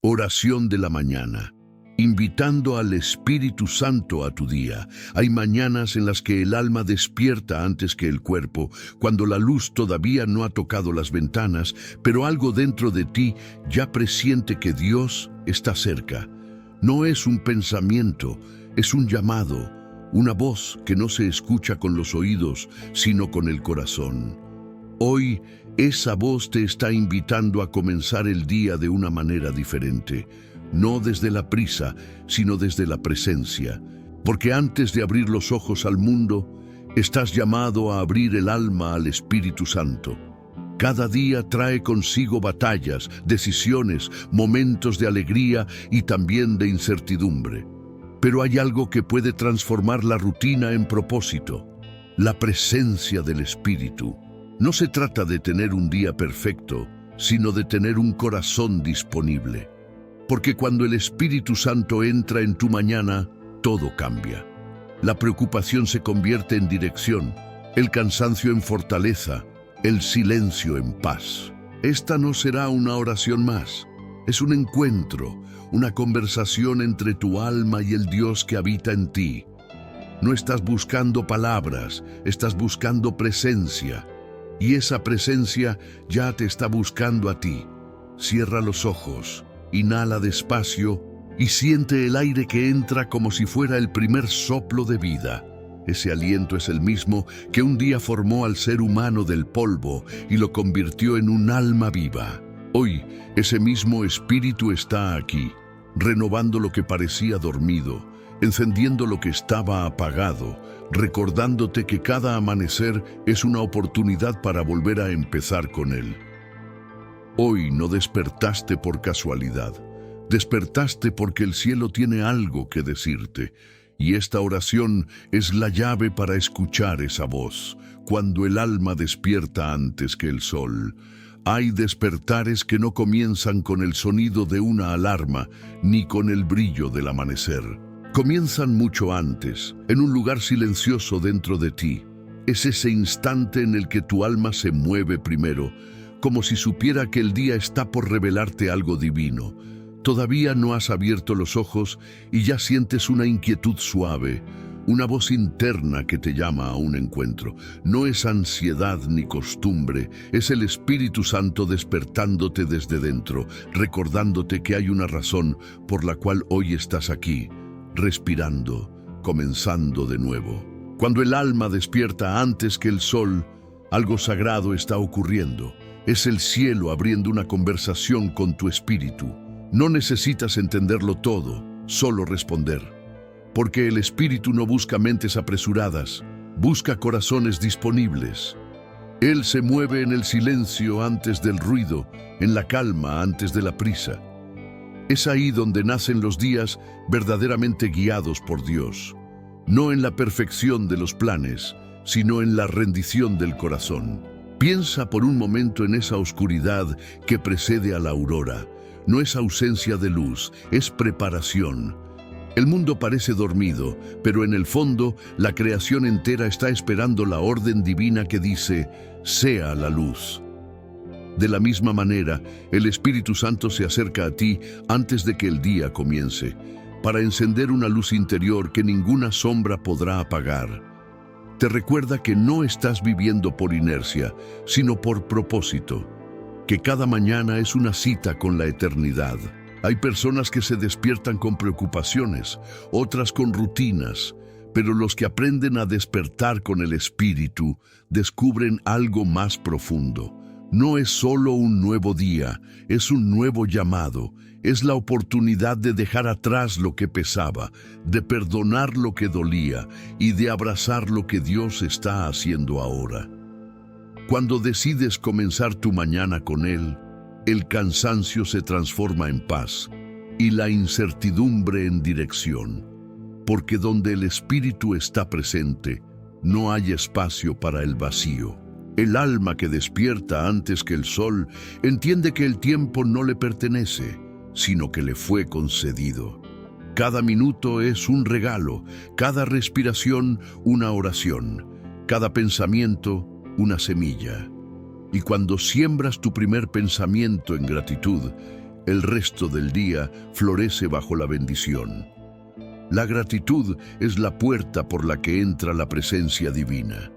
Oración de la mañana. Invitando al Espíritu Santo a tu día. Hay mañanas en las que el alma despierta antes que el cuerpo, cuando la luz todavía no ha tocado las ventanas, pero algo dentro de ti ya presiente que Dios está cerca. No es un pensamiento, es un llamado, una voz que no se escucha con los oídos, sino con el corazón. Hoy, esa voz te está invitando a comenzar el día de una manera diferente, no desde la prisa, sino desde la presencia, porque antes de abrir los ojos al mundo, estás llamado a abrir el alma al Espíritu Santo. Cada día trae consigo batallas, decisiones, momentos de alegría y también de incertidumbre. Pero hay algo que puede transformar la rutina en propósito: la presencia del Espíritu. No se trata de tener un día perfecto, sino de tener un corazón disponible. Porque cuando el Espíritu Santo entra en tu mañana, todo cambia. La preocupación se convierte en dirección, el cansancio en fortaleza, el silencio en paz. Esta no será una oración más, es un encuentro, una conversación entre tu alma y el Dios que habita en ti. No estás buscando palabras, estás buscando presencia. Y esa presencia ya te está buscando a ti. Cierra los ojos, inhala despacio y siente el aire que entra como si fuera el primer soplo de vida. Ese aliento es el mismo que un día formó al ser humano del polvo y lo convirtió en un alma viva. Hoy, ese mismo espíritu está aquí, renovando lo que parecía dormido, encendiendo lo que estaba apagado, recordándote que cada amanecer es una oportunidad para volver a empezar con él. Hoy no despertaste por casualidad, despertaste porque el cielo tiene algo que decirte, y esta oración es la llave para escuchar esa voz, cuando el alma despierta antes que el sol. Hay despertares que no comienzan con el sonido de una alarma, ni con el brillo del amanecer. Comienzan mucho antes, en un lugar silencioso dentro de ti. Es ese instante en el que tu alma se mueve primero, como si supiera que el día está por revelarte algo divino. Todavía no has abierto los ojos y ya sientes una inquietud suave, una voz interna que te llama a un encuentro. No es ansiedad ni costumbre, es el Espíritu Santo despertándote desde dentro, recordándote que hay una razón por la cual hoy estás aquí, respirando, comenzando de nuevo. Cuando el alma despierta antes que el sol, algo sagrado está ocurriendo. Es el cielo abriendo una conversación con tu espíritu. No necesitas entenderlo todo, solo responder. Porque el espíritu no busca mentes apresuradas, busca corazones disponibles. Él se mueve en el silencio antes del ruido, en la calma antes de la prisa. Es ahí donde nacen los días verdaderamente guiados por Dios, no en la perfección de los planes, sino en la rendición del corazón. Piensa por un momento en esa oscuridad que precede a la aurora. No es ausencia de luz, es preparación. El mundo parece dormido, pero en el fondo la creación entera está esperando la orden divina que dice: sea la luz. De la misma manera, el Espíritu Santo se acerca a ti antes de que el día comience, para encender una luz interior que ninguna sombra podrá apagar. Te recuerda que no estás viviendo por inercia, sino por propósito, que cada mañana es una cita con la eternidad. Hay personas que se despiertan con preocupaciones, otras con rutinas, pero los que aprenden a despertar con el Espíritu descubren algo más profundo. No es solo un nuevo día, es un nuevo llamado, es la oportunidad de dejar atrás lo que pesaba, de perdonar lo que dolía y de abrazar lo que Dios está haciendo ahora. Cuando decides comenzar tu mañana con Él, el cansancio se transforma en paz y la incertidumbre en dirección, porque donde el Espíritu está presente, no hay espacio para el vacío. El alma que despierta antes que el sol entiende que el tiempo no le pertenece, sino que le fue concedido. Cada minuto es un regalo, cada respiración una oración, cada pensamiento una semilla. Y cuando siembras tu primer pensamiento en gratitud, el resto del día florece bajo la bendición. La gratitud es la puerta por la que entra la presencia divina.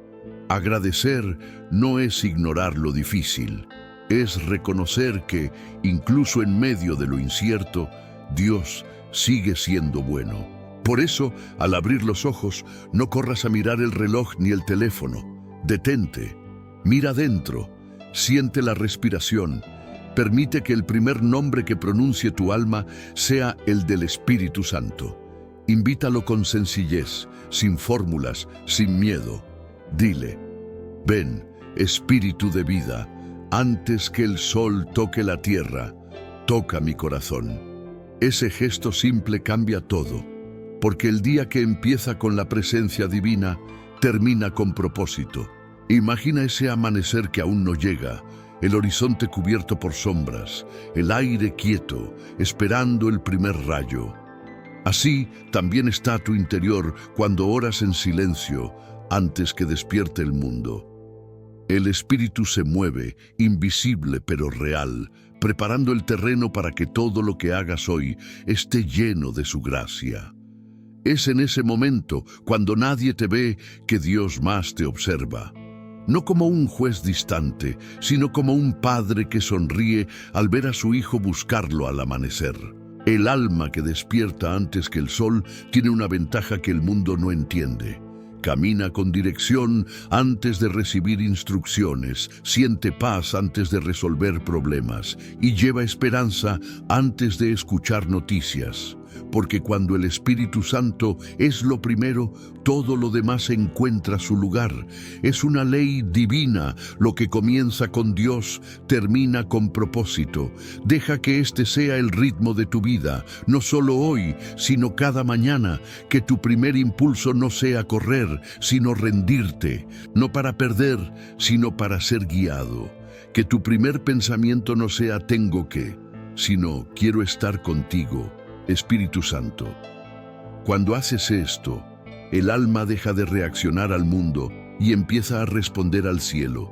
Agradecer no es ignorar lo difícil, es reconocer que, incluso en medio de lo incierto, Dios sigue siendo bueno. Por eso, al abrir los ojos, no corras a mirar el reloj ni el teléfono. Detente, mira adentro, siente la respiración. Permite que el primer nombre que pronuncie tu alma sea el del Espíritu Santo. Invítalo con sencillez, sin fórmulas, sin miedo. Dile: ven, Espíritu de vida, antes que el sol toque la tierra, toca mi corazón. Ese gesto simple cambia todo, porque el día que empieza con la presencia divina, termina con propósito. Imagina ese amanecer que aún no llega, el horizonte cubierto por sombras, el aire quieto, esperando el primer rayo. Así también está tu interior cuando oras en silencio antes que despierte el mundo. El Espíritu se mueve, invisible pero real, preparando el terreno para que todo lo que hagas hoy esté lleno de su gracia. Es en ese momento, cuando nadie te ve, que Dios más te observa. No como un juez distante, sino como un padre que sonríe al ver a su hijo buscarlo al amanecer. El alma que despierta antes que el sol tiene una ventaja que el mundo no entiende. Camina con dirección antes de recibir instrucciones, siente paz antes de resolver problemas y lleva esperanza antes de escuchar noticias. Porque cuando el Espíritu Santo es lo primero, todo lo demás encuentra su lugar. Es una ley divina, lo que comienza con Dios, termina con propósito. Deja que este sea el ritmo de tu vida, no solo hoy, sino cada mañana. Que tu primer impulso no sea correr, sino rendirte, no para perder, sino para ser guiado. Que tu primer pensamiento no sea tengo que, sino quiero estar contigo, Espíritu Santo. Cuando haces esto, el alma deja de reaccionar al mundo y empieza a responder al cielo.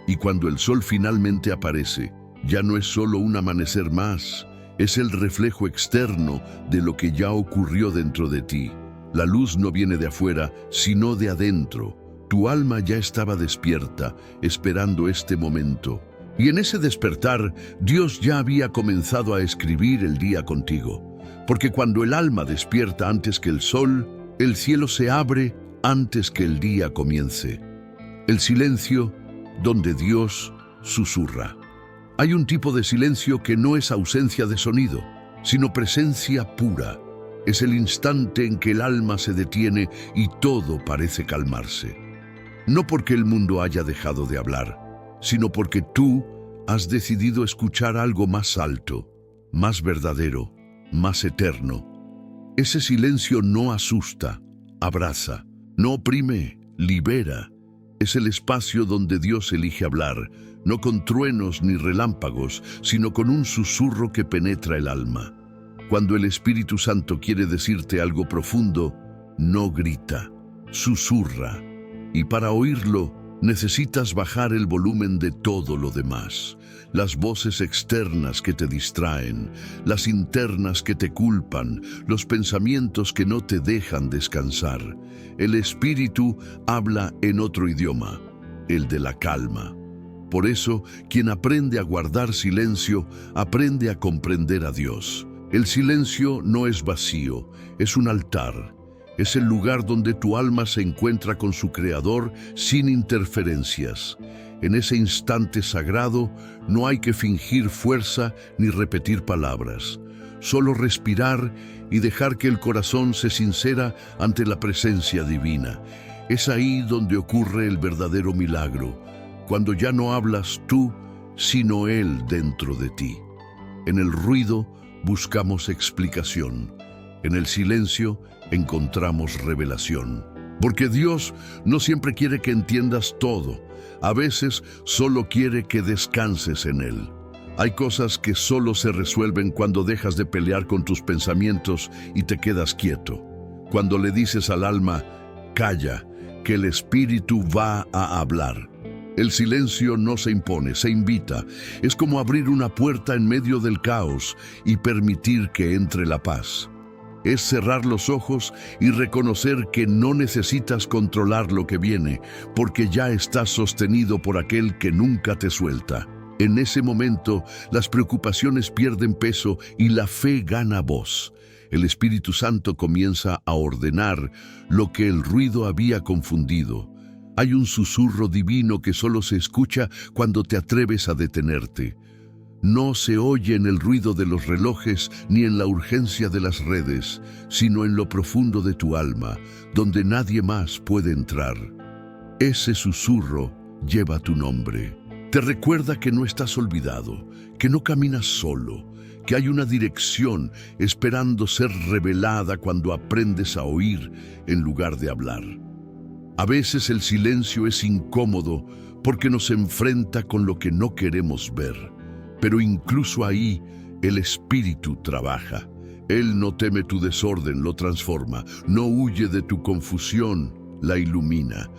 Y cuando el sol finalmente aparece, ya no es solo un amanecer más, es el reflejo externo de lo que ya ocurrió dentro de ti. La luz no viene de afuera, sino de adentro. Tu alma ya estaba despierta, esperando este momento. Y en ese despertar, Dios ya había comenzado a escribir el día contigo. Porque cuando el alma despierta antes que el sol, el cielo se abre antes que el día comience. El silencio donde Dios susurra. Hay un tipo de silencio que no es ausencia de sonido, sino presencia pura. Es el instante en que el alma se detiene y todo parece calmarse. No porque el mundo haya dejado de hablar, sino porque tú has decidido escuchar algo más alto, más verdadero, más eterno. Ese silencio no asusta, abraza, no oprime, libera. Es el espacio donde Dios elige hablar, no con truenos ni relámpagos, sino con un susurro que penetra el alma. Cuando el Espíritu Santo quiere decirte algo profundo, no grita, susurra. Y para oírlo, necesitas bajar el volumen de todo lo demás. Las voces externas que te distraen, las internas que te culpan, los pensamientos que no te dejan descansar. El Espíritu habla en otro idioma, el de la calma. Por eso, quien aprende a guardar silencio, aprende a comprender a Dios. El silencio no es vacío, es un altar. Es el lugar donde tu alma se encuentra con su Creador sin interferencias. En ese instante sagrado no hay que fingir fuerza ni repetir palabras. Solo respirar y dejar que el corazón se sincera ante la presencia divina. Es ahí donde ocurre el verdadero milagro, cuando ya no hablas tú, sino Él dentro de ti. En el ruido buscamos explicación. En el silencio encontramos revelación. Porque Dios no siempre quiere que entiendas todo. A veces solo quiere que descanses en Él. Hay cosas que solo se resuelven cuando dejas de pelear con tus pensamientos y te quedas quieto. Cuando le dices al alma, calla, que el Espíritu va a hablar. El silencio no se impone, se invita. Es como abrir una puerta en medio del caos y permitir que entre la paz. Es cerrar los ojos y reconocer que no necesitas controlar lo que viene, porque ya estás sostenido por aquel que nunca te suelta. En ese momento, las preocupaciones pierden peso y la fe gana voz. El Espíritu Santo comienza a ordenar lo que el ruido había confundido. Hay un susurro divino que solo se escucha cuando te atreves a detenerte. No se oye en el ruido de los relojes ni en la urgencia de las redes, sino en lo profundo de tu alma, donde nadie más puede entrar. Ese susurro lleva tu nombre. Te recuerda que no estás olvidado, que no caminas solo, que hay una dirección esperando ser revelada cuando aprendes a oír en lugar de hablar. A veces el silencio es incómodo porque nos enfrenta con lo que no queremos ver, pero incluso ahí el Espíritu trabaja. Él no teme tu desorden, lo transforma, no huye de tu confusión, la ilumina.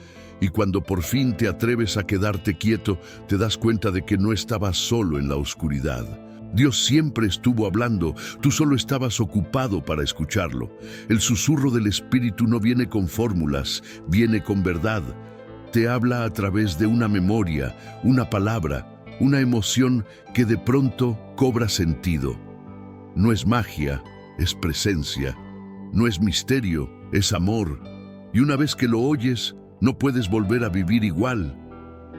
Y cuando por fin te atreves a quedarte quieto, te das cuenta de que no estabas solo en la oscuridad. Dios siempre estuvo hablando, tú solo estabas ocupado para escucharlo. El susurro del Espíritu no viene con fórmulas, viene con verdad. Te habla a través de una memoria, una palabra, una emoción que de pronto cobra sentido. No es magia, es presencia. No es misterio, es amor. Y una vez que lo oyes, no puedes volver a vivir igual,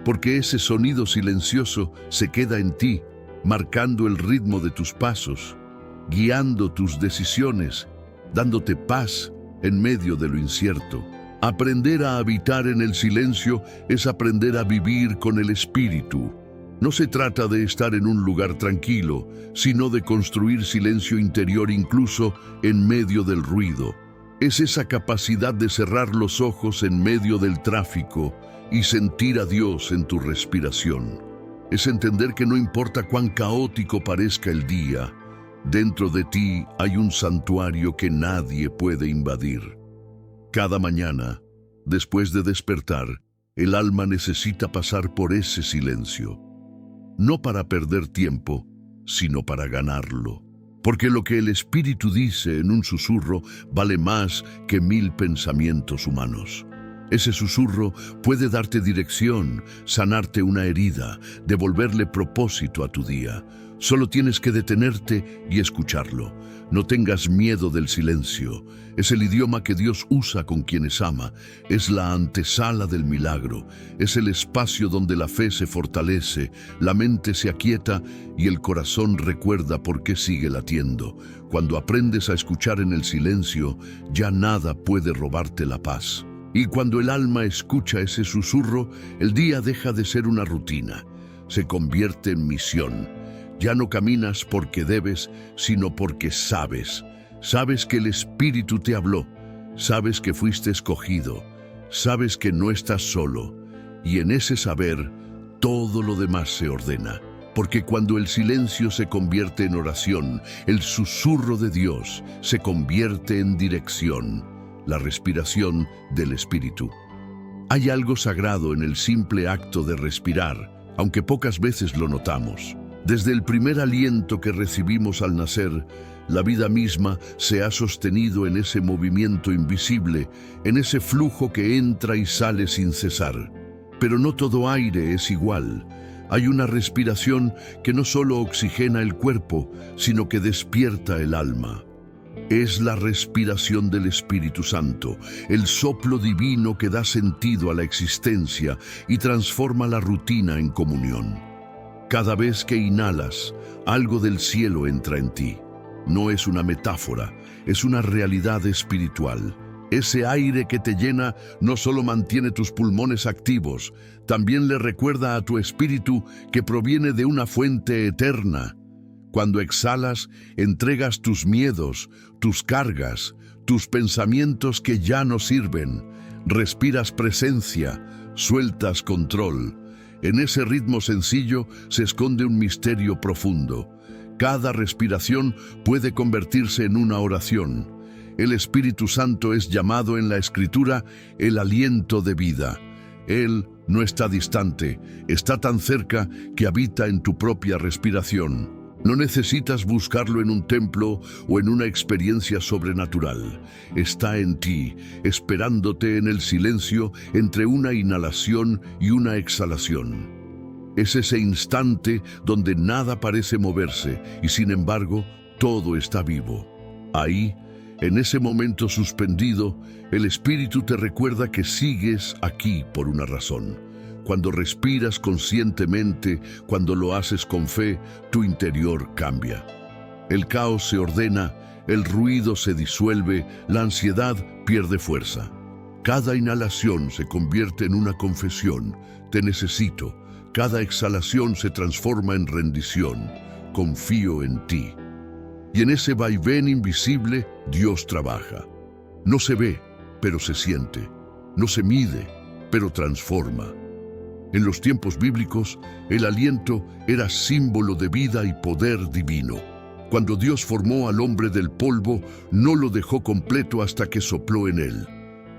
porque ese sonido silencioso se queda en ti, marcando el ritmo de tus pasos, guiando tus decisiones, dándote paz en medio de lo incierto. Aprender a habitar en el silencio es aprender a vivir con el Espíritu. No se trata de estar en un lugar tranquilo, sino de construir silencio interior incluso en medio del ruido. Es esa capacidad de cerrar los ojos en medio del tráfico y sentir a Dios en tu respiración. Es entender que no importa cuán caótico parezca el día, dentro de ti hay un santuario que nadie puede invadir. Cada mañana, después de despertar, el alma necesita pasar por ese silencio. No para perder tiempo, sino para ganarlo. Porque lo que el Espíritu dice en un susurro vale más que 1000 pensamientos humanos. Ese susurro puede darte dirección, sanarte una herida, devolverle propósito a tu día. Solo tienes que detenerte y escucharlo. No tengas miedo del silencio. Es el idioma que Dios usa con quienes ama. Es la antesala del milagro. Es el espacio donde la fe se fortalece, la mente se aquieta y el corazón recuerda por qué sigue latiendo. Cuando aprendes a escuchar en el silencio, ya nada puede robarte la paz. Y cuando el alma escucha ese susurro, el día deja de ser una rutina. Se convierte en misión. Ya no caminas porque debes, sino porque sabes. Sabes que el Espíritu te habló. Sabes que fuiste escogido. Sabes que no estás solo. Y en ese saber, todo lo demás se ordena. Porque cuando el silencio se convierte en oración, el susurro de Dios se convierte en dirección. La respiración del Espíritu. Hay algo sagrado en el simple acto de respirar, aunque pocas veces lo notamos. Desde el primer aliento que recibimos al nacer, la vida misma se ha sostenido en ese movimiento invisible, en ese flujo que entra y sale sin cesar. Pero no todo aire es igual. Hay una respiración que no solo oxigena el cuerpo, sino que despierta el alma. Es la respiración del Espíritu Santo, el soplo divino que da sentido a la existencia y transforma la rutina en comunión. Cada vez que inhalas, algo del cielo entra en ti. No es una metáfora, es una realidad espiritual. Ese aire que te llena no solo mantiene tus pulmones activos, también le recuerda a tu espíritu que proviene de una fuente eterna. Cuando exhalas, entregas tus miedos, tus cargas, tus pensamientos que ya no sirven. Respiras presencia, sueltas control. En ese ritmo sencillo se esconde un misterio profundo. Cada respiración puede convertirse en una oración. El Espíritu Santo es llamado en la Escritura el aliento de vida. Él no está distante, está tan cerca que habita en tu propia respiración. No necesitas buscarlo en un templo o en una experiencia sobrenatural. Está en ti, esperándote en el silencio entre una inhalación y una exhalación. Es ese instante donde nada parece moverse y sin embargo todo está vivo. Ahí, en ese momento suspendido, el Espíritu te recuerda que sigues aquí por una razón. Cuando respiras conscientemente, cuando lo haces con fe, tu interior cambia. El caos se ordena, el ruido se disuelve, la ansiedad pierde fuerza. Cada inhalación se convierte en una confesión, te necesito. Cada exhalación se transforma en rendición, confío en ti. Y en ese vaivén invisible, Dios trabaja. No se ve, pero se siente. No se mide, pero transforma. En los tiempos bíblicos, el aliento era símbolo de vida y poder divino. Cuando Dios formó al hombre del polvo, no lo dejó completo hasta que sopló en él.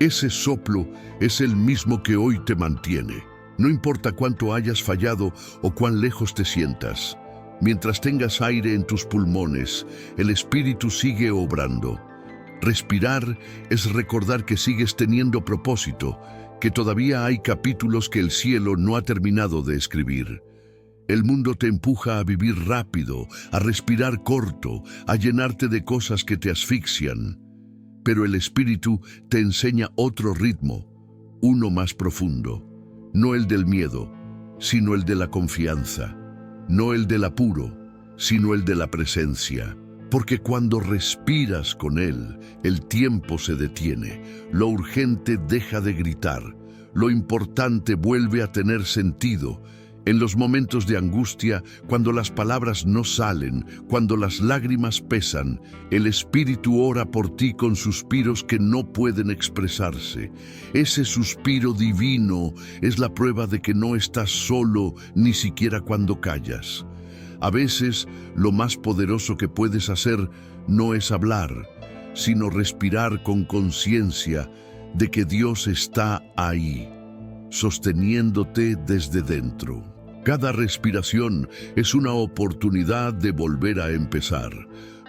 Ese soplo es el mismo que hoy te mantiene. No importa cuánto hayas fallado o cuán lejos te sientas. Mientras tengas aire en tus pulmones, el Espíritu sigue obrando. Respirar es recordar que sigues teniendo propósito, que todavía hay capítulos que el cielo no ha terminado de escribir. El mundo te empuja a vivir rápido, a respirar corto, a llenarte de cosas que te asfixian. Pero el Espíritu te enseña otro ritmo, uno más profundo. No el del miedo, sino el de la confianza. No el del apuro, sino el de la presencia. Porque cuando respiras con Él, el tiempo se detiene, lo urgente deja de gritar, lo importante vuelve a tener sentido. En los momentos de angustia, cuando las palabras no salen, cuando las lágrimas pesan, el Espíritu ora por ti con suspiros que no pueden expresarse. Ese suspiro divino es la prueba de que no estás solo, ni siquiera cuando callas. A veces, lo más poderoso que puedes hacer no es hablar, sino respirar con conciencia de que Dios está ahí, sosteniéndote desde dentro. Cada respiración es una oportunidad de volver a empezar.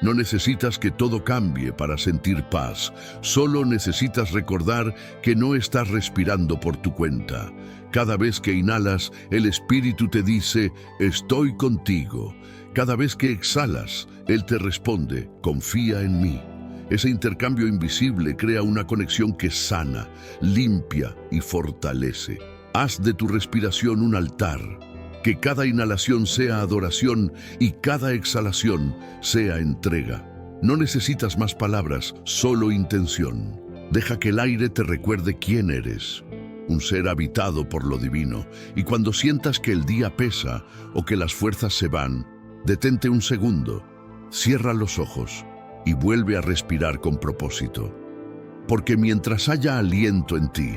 No necesitas que todo cambie para sentir paz, solo necesitas recordar que no estás respirando por tu cuenta. Cada vez que inhalas, el Espíritu te dice, estoy contigo. Cada vez que exhalas, Él te responde, confía en mí. Ese intercambio invisible crea una conexión que sana, limpia y fortalece. Haz de tu respiración un altar. Que cada inhalación sea adoración y cada exhalación sea entrega. No necesitas más palabras, solo intención. Deja que el aire te recuerde quién eres, un ser habitado por lo divino. Y cuando sientas que el día pesa o que las fuerzas se van, detente un segundo, cierra los ojos y vuelve a respirar con propósito. Porque mientras haya aliento en ti,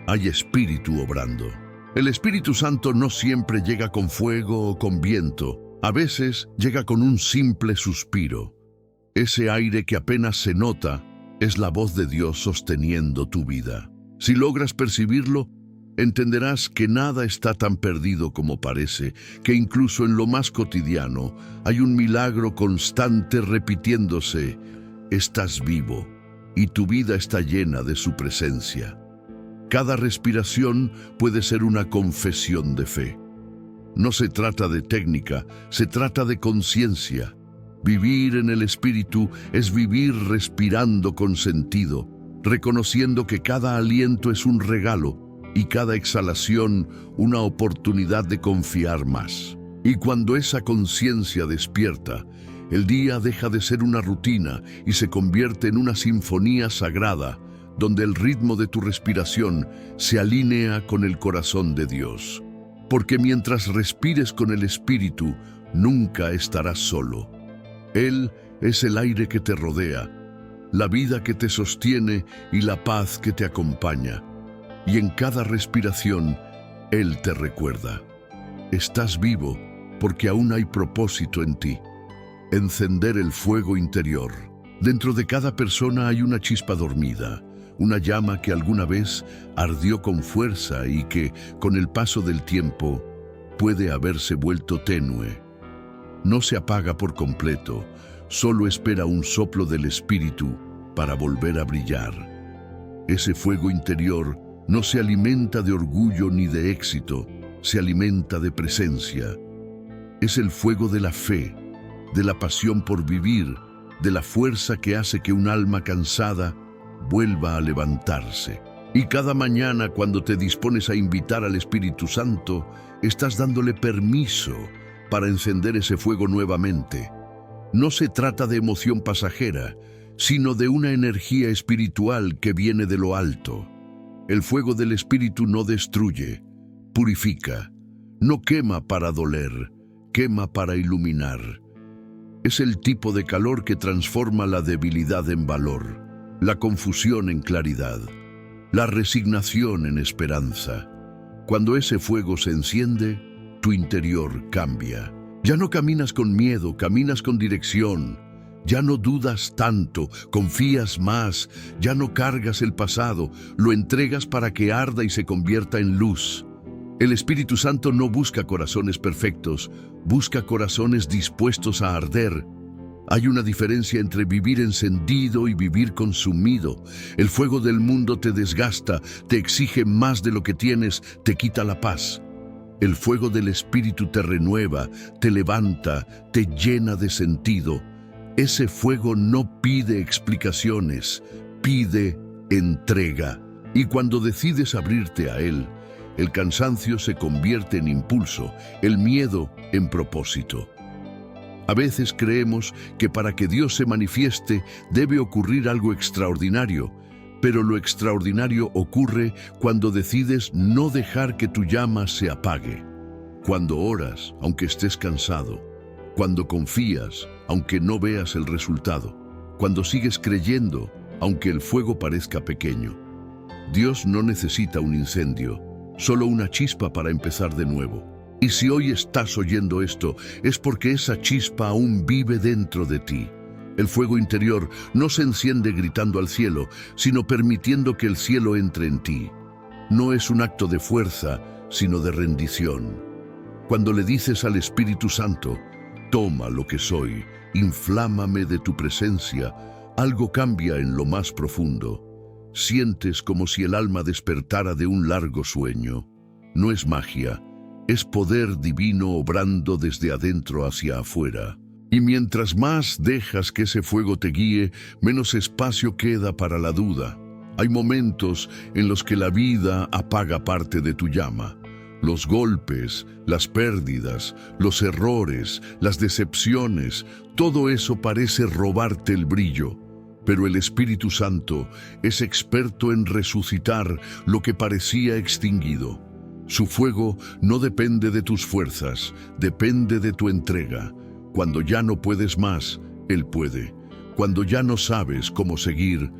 hay espíritu obrando. El Espíritu Santo no siempre llega con fuego o con viento. A veces llega con un simple suspiro. Ese aire que apenas se nota es la voz de Dios sosteniendo tu vida. Si logras percibirlo, entenderás que nada está tan perdido como parece, que incluso en lo más cotidiano hay un milagro constante repitiéndose. Estás vivo y tu vida está llena de su presencia. Cada respiración puede ser una confesión de fe. No se trata de técnica, se trata de conciencia. Vivir en el Espíritu es vivir respirando con sentido, reconociendo que cada aliento es un regalo y cada exhalación una oportunidad de confiar más. Y cuando esa conciencia despierta, el día deja de ser una rutina y se convierte en una sinfonía sagrada, donde el ritmo de tu respiración se alinea con el corazón de Dios. Porque mientras respires con el Espíritu, nunca estarás solo. Él es el aire que te rodea, la vida que te sostiene y la paz que te acompaña. Y en cada respiración, Él te recuerda. Estás vivo porque aún hay propósito en ti. Encender el fuego interior. Dentro de cada persona hay una chispa dormida, una llama que alguna vez ardió con fuerza y que, con el paso del tiempo, puede haberse vuelto tenue. No se apaga por completo, solo espera un soplo del Espíritu para volver a brillar. Ese fuego interior no se alimenta de orgullo ni de éxito, se alimenta de presencia. Es el fuego de la fe, de la pasión por vivir, de la fuerza que hace que un alma cansada vuelva a levantarse. Y cada mañana, cuando te dispones a invitar al Espíritu Santo, estás dándole permiso para encender ese fuego nuevamente. No se trata de emoción pasajera, sino de una energía espiritual que viene de lo alto. El fuego del Espíritu no destruye, purifica, no quema para doler, quema para iluminar. Es el tipo de calor que transforma la debilidad en valor, la confusión en claridad, la resignación en esperanza. Cuando ese fuego se enciende, tu interior cambia. Ya no caminas con miedo, caminas con dirección. Ya no dudas tanto, confías más, ya no cargas el pasado, lo entregas para que arda y se convierta en luz. El Espíritu Santo no busca corazones perfectos, busca corazones dispuestos a arder. Hay una diferencia entre vivir encendido y vivir consumido. El fuego del mundo te desgasta, te exige más de lo que tienes, te quita la paz. El fuego del Espíritu te renueva, te levanta, te llena de sentido. Ese fuego no pide explicaciones, pide entrega. Y cuando decides abrirte a él, el cansancio se convierte en impulso, el miedo en propósito. A veces creemos que para que Dios se manifieste debe ocurrir algo extraordinario, pero lo extraordinario ocurre cuando decides no dejar que tu llama se apague. Cuando oras, aunque estés cansado. Cuando confías, aunque no veas el resultado. Cuando sigues creyendo, aunque el fuego parezca pequeño. Dios no necesita un incendio, solo una chispa para empezar de nuevo. Y si hoy estás oyendo esto, es porque esa chispa aún vive dentro de ti. El fuego interior no se enciende gritando al cielo, sino permitiendo que el cielo entre en ti. No es un acto de fuerza, sino de rendición. Cuando le dices al Espíritu Santo, toma lo que soy, inflámame de tu presencia, algo cambia en lo más profundo. Sientes como si el alma despertara de un largo sueño. No es magia, es poder divino obrando desde adentro hacia afuera. Y mientras más dejas que ese fuego te guíe, menos espacio queda para la duda. Hay momentos en los que la vida apaga parte de tu llama. Los golpes, las pérdidas, los errores, las decepciones, todo eso parece robarte el brillo. Pero el Espíritu Santo es experto en resucitar lo que parecía extinguido. Su fuego no depende de tus fuerzas, depende de tu entrega. Cuando ya no puedes más, Él puede. Cuando ya no sabes cómo seguir,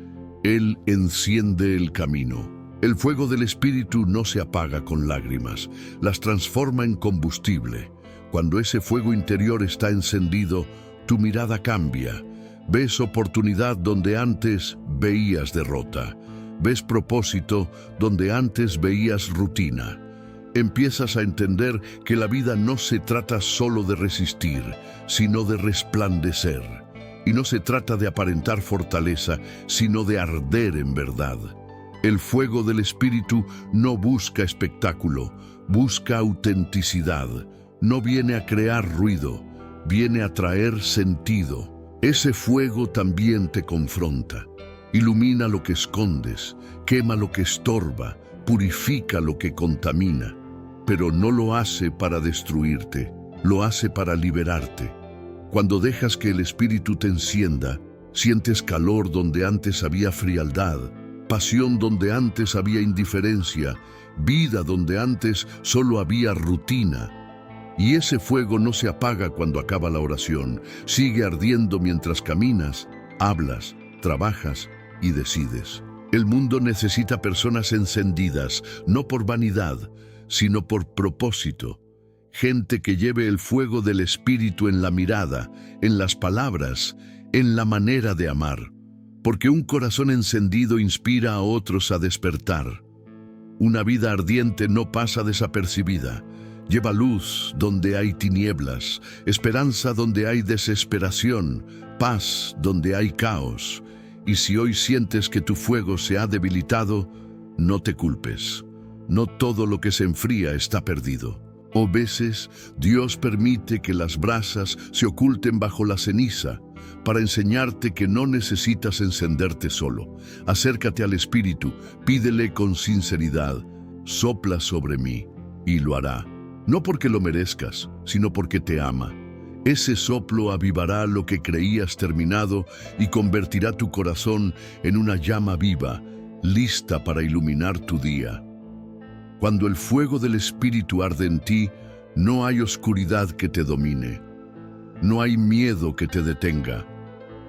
Él enciende el camino. El fuego del Espíritu no se apaga con lágrimas, las transforma en combustible. Cuando ese fuego interior está encendido, tu mirada cambia. Ves oportunidad donde antes veías derrota. Ves propósito donde antes veías rutina. Empiezas a entender que la vida no se trata solo de resistir, sino de resplandecer. Y no se trata de aparentar fortaleza, sino de arder en verdad. El fuego del Espíritu no busca espectáculo, busca autenticidad. No viene a crear ruido, viene a traer sentido. Ese fuego también te confronta. Ilumina lo que escondes, quema lo que estorba, purifica lo que contamina. Pero no lo hace para destruirte, lo hace para liberarte. Cuando dejas que el Espíritu te encienda, sientes calor donde antes había frialdad, pasión donde antes había indiferencia, vida donde antes solo había rutina. Y ese fuego no se apaga cuando acaba la oración, sigue ardiendo mientras caminas, hablas, trabajas y decides. El mundo necesita personas encendidas, no por vanidad, sino por propósito. Gente que lleve el fuego del Espíritu en la mirada, en las palabras, en la manera de amar. porque un corazón encendido inspira a otros a despertar. Una vida ardiente no pasa desapercibida. Lleva luz donde hay tinieblas, esperanza donde hay desesperación, paz donde hay caos. Y si hoy sientes que tu fuego se ha debilitado, no te culpes. No todo lo que se enfría está perdido. A veces, Dios permite que las brasas se oculten bajo la ceniza para enseñarte que no necesitas encenderte solo. Acércate al Espíritu, pídele con sinceridad, sopla sobre mí, y lo hará. No porque lo merezcas, sino porque te ama. Ese soplo avivará lo que creías terminado y convertirá tu corazón en una llama viva, lista para iluminar tu día. Cuando el fuego del Espíritu arde en ti, no hay oscuridad que te domine. No hay miedo que te detenga.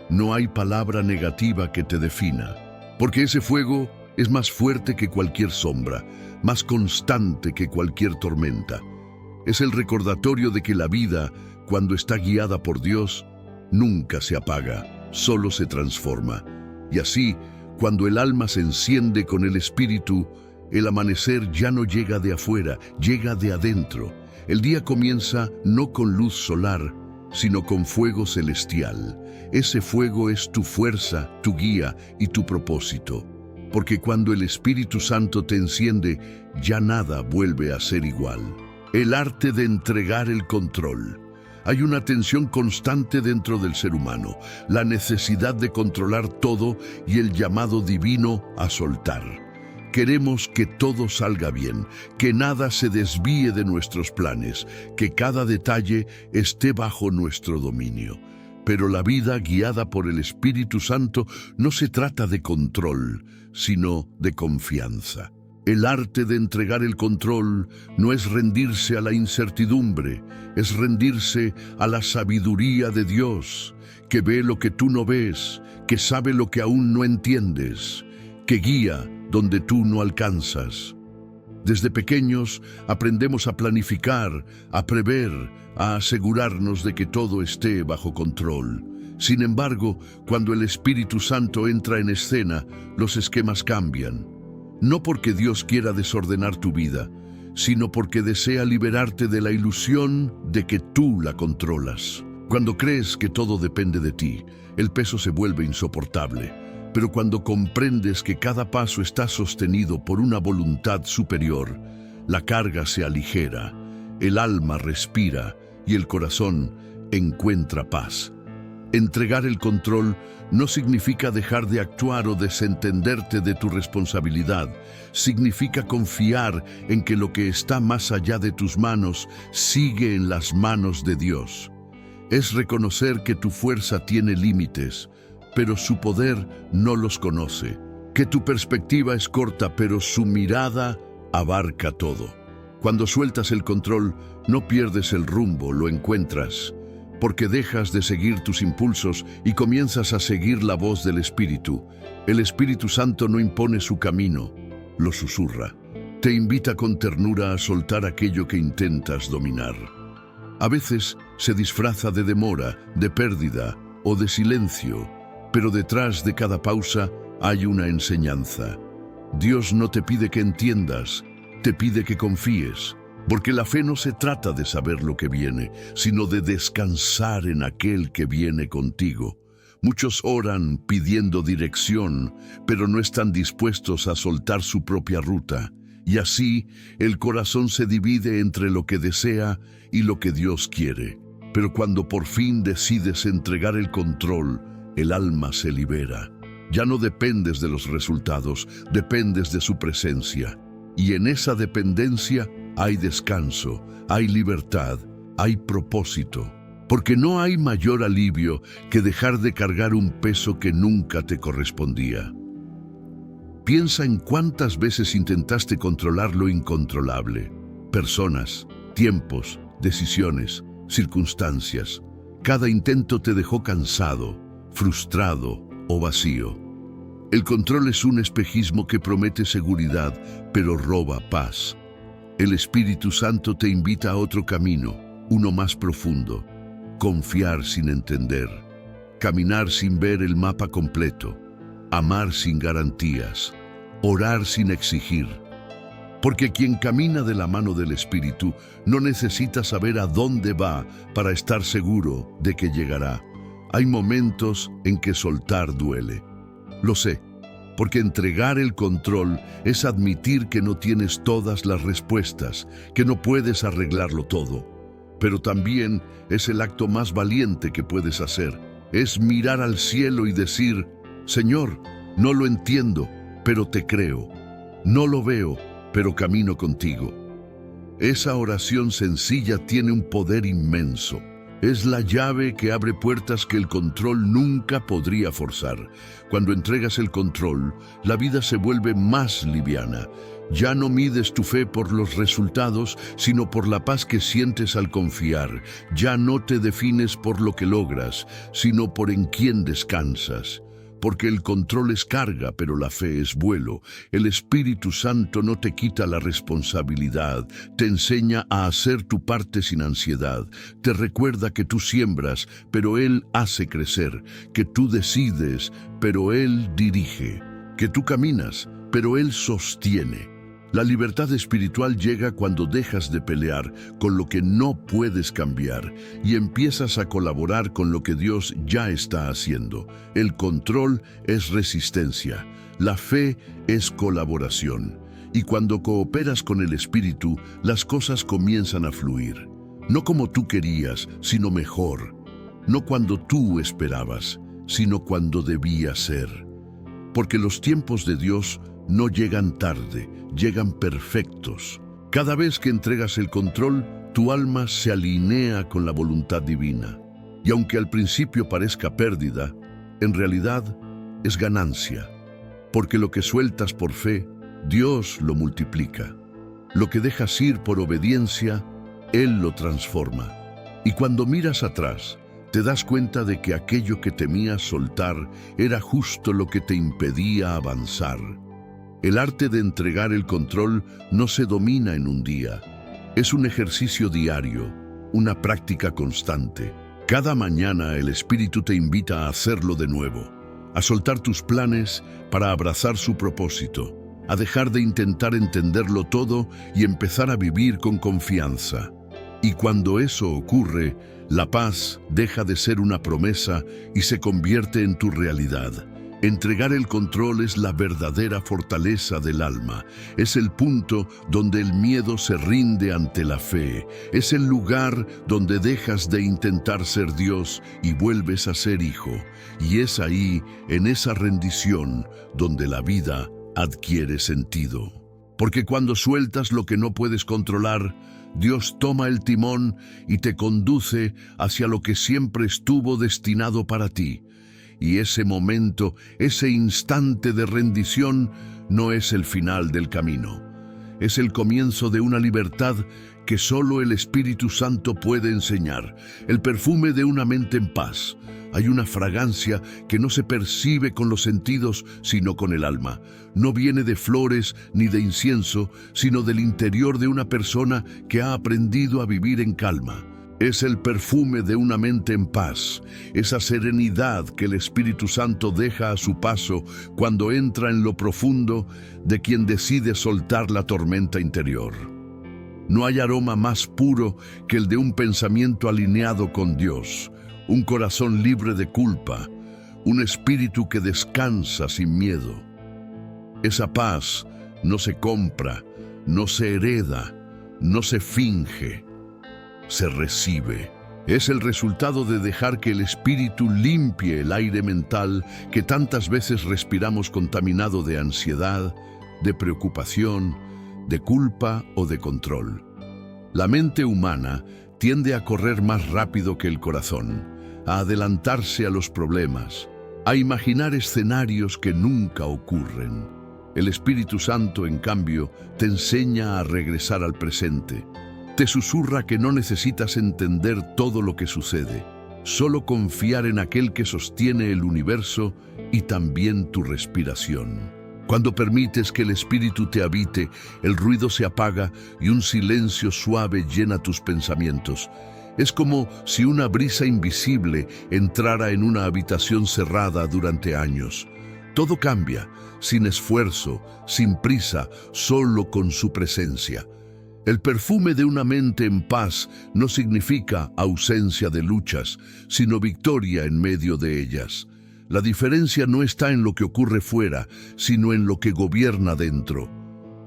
No hay palabra negativa que te defina. Porque ese fuego es más fuerte que cualquier sombra, más constante que cualquier tormenta. Es el recordatorio de que la vida, cuando está guiada por Dios, nunca se apaga, solo se transforma. Y así, cuando el alma se enciende con el Espíritu, el amanecer ya no llega de afuera, llega de adentro. El día comienza no con luz solar, sino con fuego celestial. Ese fuego es tu fuerza, tu guía y tu propósito. Porque cuando el Espíritu Santo te enciende, ya nada vuelve a ser igual. El arte de entregar el control. Hay una tensión constante dentro del ser humano, la necesidad de controlar todo y el llamado divino a soltar. Queremos que todo salga bien, que nada se desvíe de nuestros planes, que cada detalle esté bajo nuestro dominio. Pero la vida guiada por el Espíritu Santo no se trata de control, sino de confianza. El arte de entregar el control no es rendirse a la incertidumbre, es rendirse a la sabiduría de Dios, que ve lo que tú no ves, que sabe lo que aún no entiendes, que guía donde tú no alcanzas. Desde pequeños aprendemos a planificar, a prever, a asegurarnos de que todo esté bajo control. Sin embargo, cuando el Espíritu Santo entra en escena, los esquemas cambian. No porque Dios quiera desordenar tu vida, sino porque desea liberarte de la ilusión de que tú la controlas. Cuando crees que todo depende de ti, el peso se vuelve insoportable. Pero cuando comprendes que cada paso está sostenido por una voluntad superior, la carga se aligera, el alma respira y el corazón encuentra paz. Entregar el control no significa dejar de actuar o desentenderte de tu responsabilidad. Significa confiar en que lo que está más allá de tus manos sigue en las manos de Dios. Es reconocer que tu fuerza tiene límites, pero su poder no los conoce. Que tu perspectiva es corta, pero su mirada abarca todo. Cuando sueltas el control, no pierdes el rumbo, lo encuentras. Porque dejas de seguir tus impulsos y comienzas a seguir la voz del Espíritu. El Espíritu Santo no impone su camino, lo susurra. Te invita con ternura a soltar aquello que intentas dominar. A veces se disfraza de demora, de pérdida o de silencio, pero detrás de cada pausa hay una enseñanza. Dios no te pide que entiendas, te pide que confíes. Porque la fe no se trata de saber lo que viene, sino de descansar en aquel que viene contigo. Muchos oran pidiendo dirección, pero no están dispuestos a soltar su propia ruta. Y así, el corazón se divide entre lo que desea y lo que Dios quiere. Pero cuando por fin decides entregar el control, el alma se libera. Ya no dependes de los resultados, dependes de su presencia. Y en esa dependencia hay descanso, hay libertad, hay propósito. Porque no hay mayor alivio que dejar de cargar un peso que nunca te correspondía. Piensa en cuántas veces intentaste controlar lo incontrolable. Personas, tiempos, decisiones, circunstancias. Cada intento te dejó cansado, frustrado o vacío. El control es un espejismo que promete seguridad, pero roba paz. El Espíritu Santo te invita a otro camino, uno más profundo. Confiar sin entender, caminar sin ver el mapa completo, amar sin garantías, orar sin exigir. Porque quien camina de la mano del Espíritu no necesita saber a dónde va para estar seguro de que llegará. Hay momentos en que soltar duele. Lo sé, porque entregar el control es admitir que no tienes todas las respuestas, que no puedes arreglarlo todo. Pero también es el acto más valiente que puedes hacer. Es mirar al cielo y decir: Señor, no lo entiendo, pero te creo. No lo veo, pero camino contigo. Esa oración sencilla tiene un poder inmenso. Es la llave que abre puertas que el control nunca podría forzar. Cuando entregas el control, la vida se vuelve más liviana. Ya no mides tu fe por los resultados, sino por la paz que sientes al confiar. Ya no te defines por lo que logras, sino por en quién descansas. Porque el control es carga, pero la fe es vuelo. El Espíritu Santo no te quita la responsabilidad, te enseña a hacer tu parte sin ansiedad. Te recuerda que tú siembras, pero Él hace crecer, que tú decides, pero Él dirige, que tú caminas, pero Él sostiene. La libertad espiritual llega cuando dejas de pelear con lo que no puedes cambiar y empiezas a colaborar con lo que Dios ya está haciendo. El control es resistencia, la fe es colaboración. Y cuando cooperas con el Espíritu, las cosas comienzan a fluir. No como tú querías, sino mejor. No cuando tú esperabas, sino cuando debía ser. Porque los tiempos de Dios no llegan tarde, llegan perfectos. Cada vez que entregas el control, tu alma se alinea con la voluntad divina. Y aunque al principio parezca pérdida, en realidad es ganancia. Porque lo que sueltas por fe, Dios lo multiplica. Lo que dejas ir por obediencia, Él lo transforma. Y cuando miras atrás, te das cuenta de que aquello que temías soltar era justo lo que te impedía avanzar. El arte de entregar el control no se domina en un día. Es un ejercicio diario, una práctica constante. Cada mañana el Espíritu te invita a hacerlo de nuevo, a soltar tus planes para abrazar su propósito, a dejar de intentar entenderlo todo y empezar a vivir con confianza. Y cuando eso ocurre, la paz deja de ser una promesa y se convierte en tu realidad. Entregar el control es la verdadera fortaleza del alma. Es el punto donde el miedo se rinde ante la fe. Es el lugar donde dejas de intentar ser Dios y vuelves a ser hijo. Y es ahí, en esa rendición, donde la vida adquiere sentido. Porque cuando sueltas lo que no puedes controlar, Dios toma el timón y te conduce hacia lo que siempre estuvo destinado para ti. Y ese momento, ese instante de rendición, no es el final del camino. Es el comienzo de una libertad que solo el Espíritu Santo puede enseñar. El perfume de una mente en paz. Hay una fragancia que no se percibe con los sentidos, sino con el alma. No viene de flores ni de incienso, sino del interior de una persona que ha aprendido a vivir en calma. Es el perfume de una mente en paz, esa serenidad que el Espíritu Santo deja a su paso cuando entra en lo profundo de quien decide soltar la tormenta interior. No hay aroma más puro que el de un pensamiento alineado con Dios, un corazón libre de culpa, un espíritu que descansa sin miedo. Esa paz no se compra, no se hereda, no se finge. Se recibe. Es el resultado de dejar que el Espíritu limpie el aire mental que tantas veces respiramos contaminado de ansiedad, de preocupación, de culpa o de control. La mente humana tiende a correr más rápido que el corazón, a adelantarse a los problemas, a imaginar escenarios que nunca ocurren. El Espíritu Santo, en cambio, te enseña a regresar al presente. Te susurra que no necesitas entender todo lo que sucede, solo confiar en aquel que sostiene el universo y también tu respiración. Cuando permites que el Espíritu te habite, el ruido se apaga y un silencio suave llena tus pensamientos. Es como si una brisa invisible entrara en una habitación cerrada durante años. Todo cambia, sin esfuerzo, sin prisa, solo con su presencia. El perfume de una mente en paz no significa ausencia de luchas, sino victoria en medio de ellas. La diferencia no está en lo que ocurre fuera, sino en lo que gobierna dentro.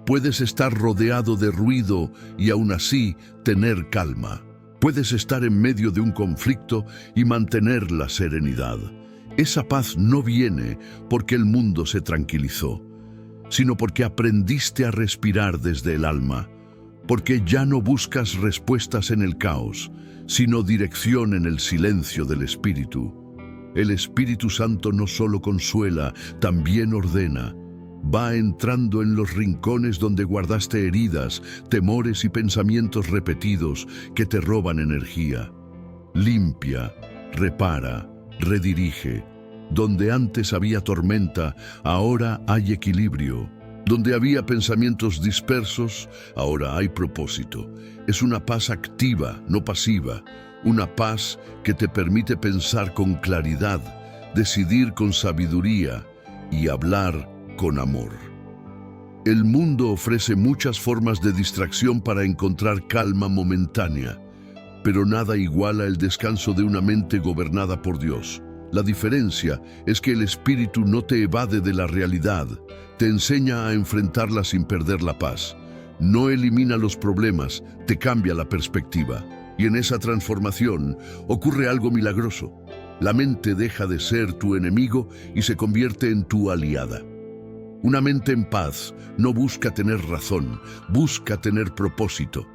Puedes estar rodeado de ruido y aún así tener calma. Puedes estar en medio de un conflicto y mantener la serenidad. Esa paz no viene porque el mundo se tranquilizó, sino porque aprendiste a respirar desde el alma, porque ya no buscas respuestas en el caos, sino dirección en el silencio del Espíritu. El Espíritu Santo no solo consuela, también ordena. Va entrando en los rincones donde guardaste heridas, temores y pensamientos repetidos que te roban energía. Limpia, repara, redirige. Donde antes había tormenta, ahora hay equilibrio. Donde había pensamientos dispersos, ahora hay propósito. Es una paz activa, no pasiva. Una paz que te permite pensar con claridad, decidir con sabiduría y hablar con amor. El mundo ofrece muchas formas de distracción para encontrar calma momentánea, pero nada iguala el descanso de una mente gobernada por Dios. La diferencia es que el Espíritu no te evade de la realidad, te enseña a enfrentarla sin perder la paz. No elimina los problemas, te cambia la perspectiva. Y en esa transformación ocurre algo milagroso. La mente deja de ser tu enemigo y se convierte en tu aliada. Una mente en paz no busca tener razón, busca tener propósito.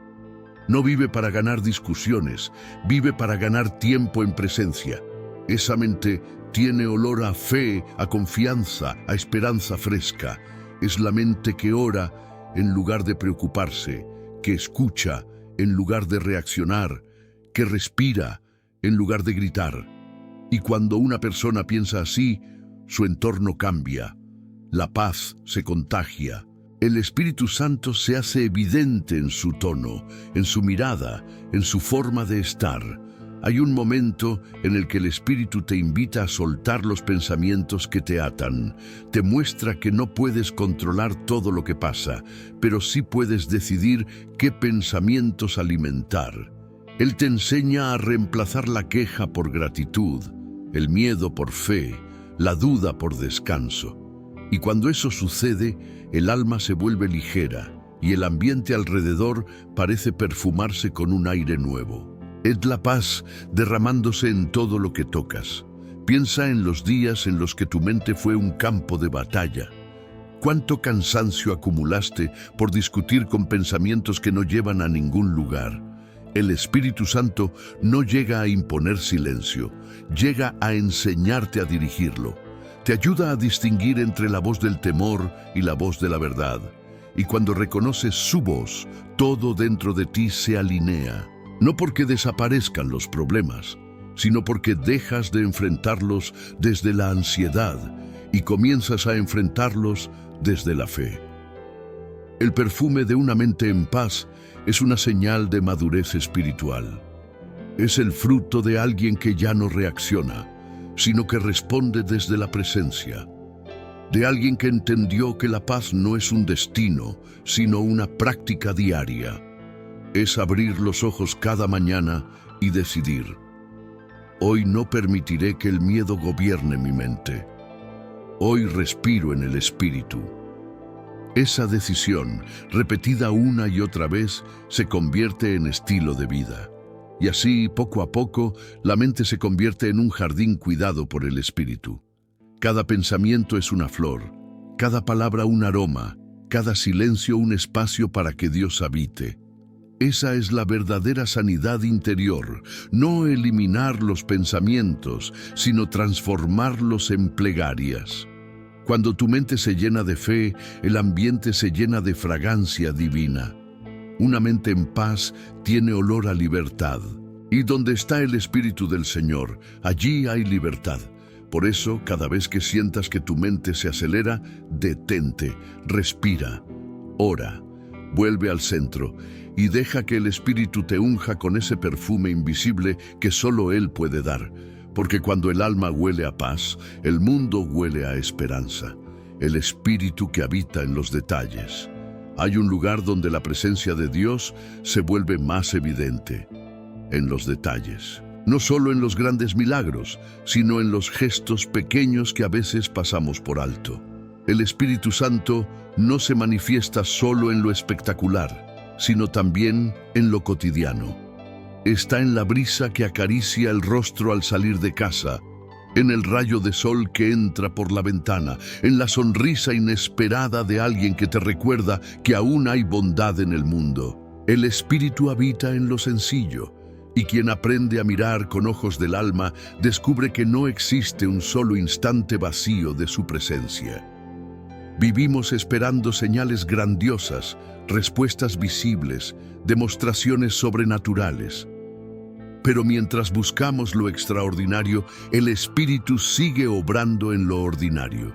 No vive para ganar discusiones, vive para ganar tiempo en presencia. Esa mente tiene olor a fe, a confianza, a esperanza fresca. Es la mente que ora en lugar de preocuparse, que escucha en lugar de reaccionar, que respira en lugar de gritar. Y cuando una persona piensa así, su entorno cambia. La paz se contagia. El Espíritu Santo se hace evidente en su tono, en su mirada, en su forma de estar. Hay un momento en el que el Espíritu te invita a soltar los pensamientos que te atan. Te muestra que no puedes controlar todo lo que pasa, pero sí puedes decidir qué pensamientos alimentar. Él te enseña a reemplazar la queja por gratitud, el miedo por fe, la duda por descanso. Y cuando eso sucede, el alma se vuelve ligera y el ambiente alrededor parece perfumarse con un aire nuevo. Es la paz derramándose en todo lo que tocas. Piensa en los días en los que tu mente fue un campo de batalla. ¿Cuánto cansancio acumulaste por discutir con pensamientos que no llevan a ningún lugar? El Espíritu Santo no llega a imponer silencio, llega a enseñarte a dirigirlo. Te ayuda a distinguir entre la voz del temor y la voz de la verdad. Y cuando reconoces su voz, todo dentro de ti se alinea. No porque desaparezcan los problemas, sino porque dejas de enfrentarlos desde la ansiedad y comienzas a enfrentarlos desde la fe. El perfume de una mente en paz es una señal de madurez espiritual. Es el fruto de alguien que ya no reacciona, sino que responde desde la presencia. De alguien que entendió que la paz no es un destino, sino una práctica diaria. Es abrir los ojos cada mañana y decidir: hoy no permitiré que el miedo gobierne mi mente. Hoy respiro en el Espíritu. Esa decisión, repetida una y otra vez, se convierte en estilo de vida. Y así, poco a poco, la mente se convierte en un jardín cuidado por el Espíritu. Cada pensamiento es una flor, cada palabra un aroma, cada silencio un espacio para que Dios habite. Esa es la verdadera sanidad interior, no eliminar los pensamientos, sino transformarlos en plegarias. Cuando tu mente se llena de fe, el ambiente se llena de fragancia divina. Una mente en paz tiene olor a libertad. Y donde está el Espíritu del Señor, allí hay libertad. Por eso, cada vez que sientas que tu mente se acelera, detente, respira, ora, vuelve al centro y deja que el Espíritu te unja con ese perfume invisible que solo Él puede dar. porque cuando el alma huele a paz, el mundo huele a esperanza, el espíritu que habita en los detalles. Hay un lugar donde la presencia de Dios se vuelve más evidente, en los detalles. No solo en los grandes milagros, sino en los gestos pequeños que a veces pasamos por alto. El Espíritu Santo no se manifiesta solo en lo espectacular, sino también en lo cotidiano. Está en la brisa que acaricia el rostro al salir de casa, en el rayo de sol que entra por la ventana, en la sonrisa inesperada de alguien que te recuerda que aún hay bondad en el mundo. El Espíritu habita en lo sencillo, y quien aprende a mirar con ojos del alma descubre que no existe un solo instante vacío de su presencia. Vivimos esperando señales grandiosas, respuestas visibles, demostraciones sobrenaturales. Pero mientras buscamos lo extraordinario, el Espíritu sigue obrando en lo ordinario.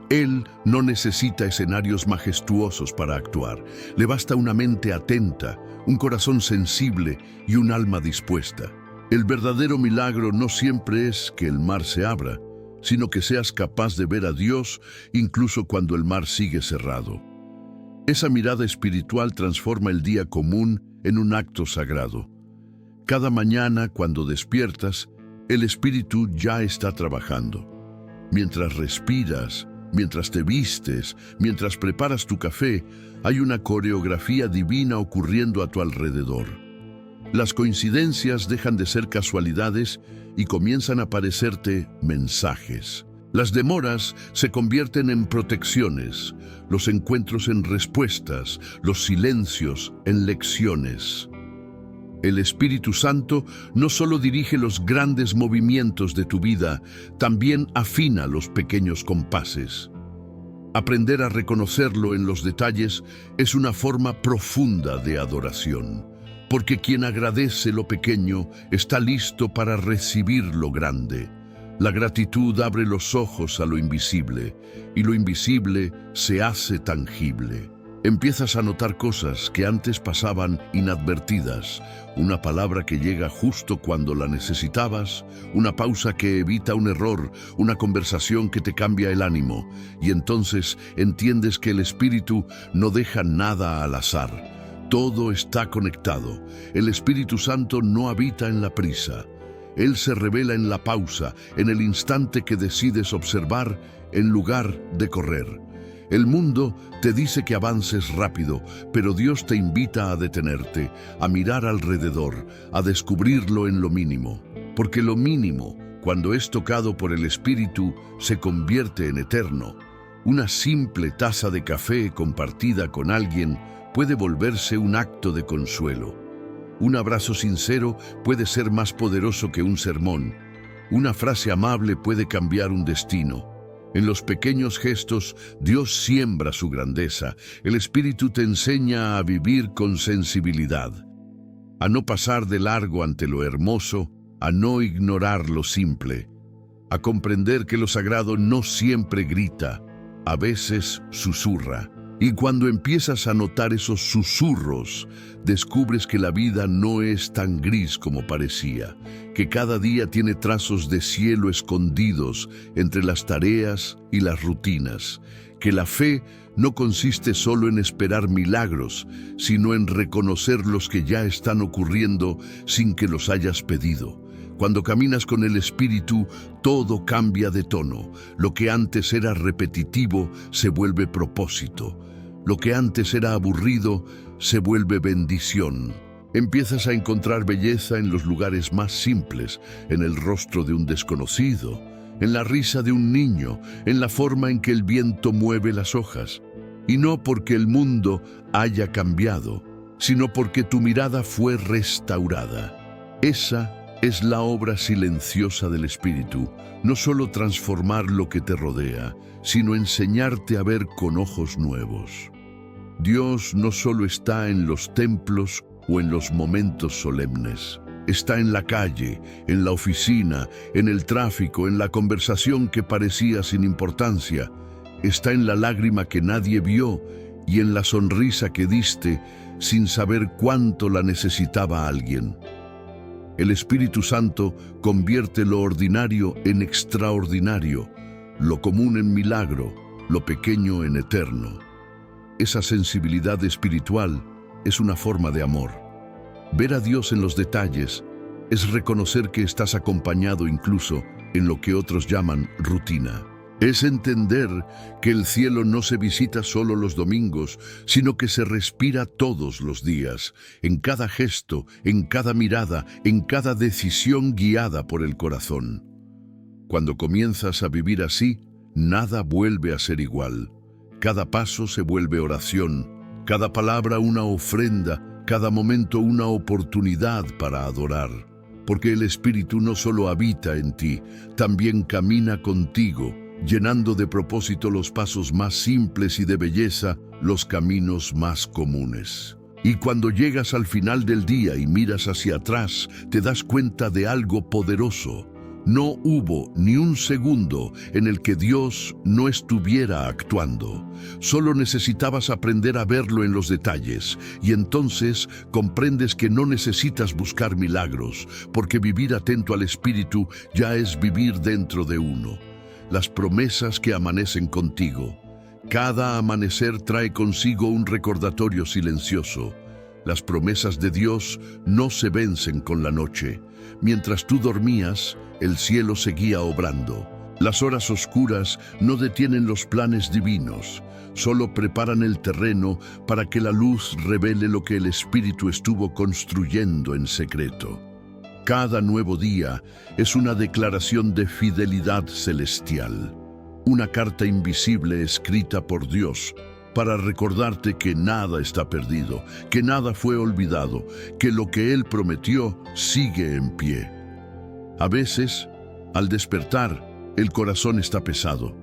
Él no necesita escenarios majestuosos para actuar. Le basta una mente atenta, un corazón sensible y un alma dispuesta. El verdadero milagro no siempre es que el mar se abra, sino que seas capaz de ver a Dios incluso cuando el mar sigue cerrado. Esa mirada espiritual transforma el día común en un acto sagrado. Cada mañana, cuando despiertas, el Espíritu ya está trabajando. Mientras respiras, mientras te vistes, mientras preparas tu café, hay una coreografía divina ocurriendo a tu alrededor. Las coincidencias dejan de ser casualidades y comienzan a parecerte mensajes. Las demoras se convierten en protecciones, los encuentros en respuestas, los silencios en lecciones. El Espíritu Santo no solo dirige los grandes movimientos de tu vida, también afina los pequeños compases. Aprender a reconocerlo en los detalles es una forma profunda de adoración, porque quien agradece lo pequeño está listo para recibir lo grande. La gratitud abre los ojos a lo invisible, y lo invisible se hace tangible. Empiezas a notar cosas que antes pasaban inadvertidas, una palabra que llega justo cuando la necesitabas, una pausa que evita un error, una conversación que te cambia el ánimo, y entonces entiendes que el Espíritu no deja nada al azar. Todo está conectado. El Espíritu Santo no habita en la prisa. Él se revela en la pausa, en el instante que decides observar en lugar de correr. El mundo te dice que avances rápido, pero Dios te invita a detenerte, a mirar alrededor, a descubrirlo en lo mínimo. Porque lo mínimo, cuando es tocado por el Espíritu, se convierte en eterno. Una simple taza de café compartida con alguien puede volverse un acto de consuelo. Un abrazo sincero puede ser más poderoso que un sermón. Una frase amable puede cambiar un destino. En los pequeños gestos, Dios siembra su grandeza. El Espíritu te enseña a vivir con sensibilidad, a no pasar de largo ante lo hermoso, a no ignorar lo simple, a comprender que lo sagrado no siempre grita, a veces susurra. Y cuando empiezas a notar esos susurros, descubres que la vida no es tan gris como parecía, que cada día tiene trazos de cielo escondidos entre las tareas y las rutinas, que la fe no consiste solo en esperar milagros, sino en reconocer los que ya están ocurriendo sin que los hayas pedido. Cuando caminas con el Espíritu, todo cambia de tono. Lo que antes era repetitivo se vuelve propósito. Lo que antes era aburrido se vuelve bendición. Empiezas a encontrar belleza en los lugares más simples, en el rostro de un desconocido, en la risa de un niño, en la forma en que el viento mueve las hojas. Y no porque el mundo haya cambiado, sino porque tu mirada fue restaurada. Esa es la obra silenciosa del Espíritu, no solo transformar lo que te rodea, sino enseñarte a ver con ojos nuevos. Dios no solo está en los templos o en los momentos solemnes. Está en la calle, en la oficina, en el tráfico, en la conversación que parecía sin importancia. Está en la lágrima que nadie vio y en la sonrisa que diste sin saber cuánto la necesitaba alguien. El Espíritu Santo convierte lo ordinario en extraordinario, lo común en milagro, lo pequeño en eterno. Esa sensibilidad espiritual es una forma de amor. Ver a Dios en los detalles es reconocer que estás acompañado incluso en lo que otros llaman rutina. Es entender que el cielo no se visita solo los domingos, sino que se respira todos los días, en cada gesto, en cada mirada, en cada decisión guiada por el corazón. Cuando comienzas a vivir así, nada vuelve a ser igual. Cada paso se vuelve oración, cada palabra una ofrenda, cada momento una oportunidad para adorar. Porque el Espíritu no solo habita en ti, también camina contigo, llenando de propósito los pasos más simples y de belleza los caminos más comunes. Y cuando llegas al final del día y miras hacia atrás, te das cuenta de algo poderoso. No hubo ni un segundo en el que Dios no estuviera actuando. Solo necesitabas aprender a verlo en los detalles, y entonces comprendes que no necesitas buscar milagros, porque vivir atento al Espíritu ya es vivir dentro de uno. Las promesas que amanecen contigo. Cada amanecer trae consigo un recordatorio silencioso. Las promesas de Dios no se vencen con la noche. Mientras tú dormías, el cielo seguía obrando. Las horas oscuras no detienen los planes divinos, solo preparan el terreno para que la luz revele lo que el Espíritu estuvo construyendo en secreto. Cada nuevo día es una declaración de fidelidad celestial, una carta invisible escrita por Dios para recordarte que nada está perdido, que nada fue olvidado, que lo que Él prometió sigue en pie. A veces, al despertar, el corazón está pesado.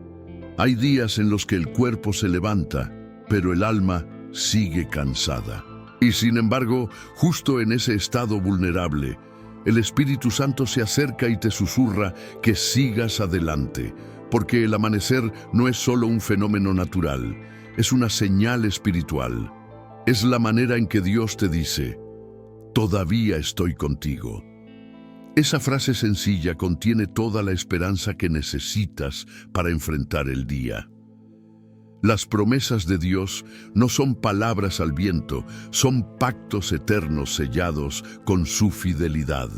Hay días en los que el cuerpo se levanta, pero el alma sigue cansada. Y sin embargo, justo en ese estado vulnerable, el Espíritu Santo se acerca y te susurra que sigas adelante, porque el amanecer no es solo un fenómeno natural, es una señal espiritual. Es la manera en que Dios te dice, todavía estoy contigo. Esa frase sencilla contiene toda la esperanza que necesitas para enfrentar el día. Las promesas de Dios no son palabras al viento, son pactos eternos sellados con su fidelidad.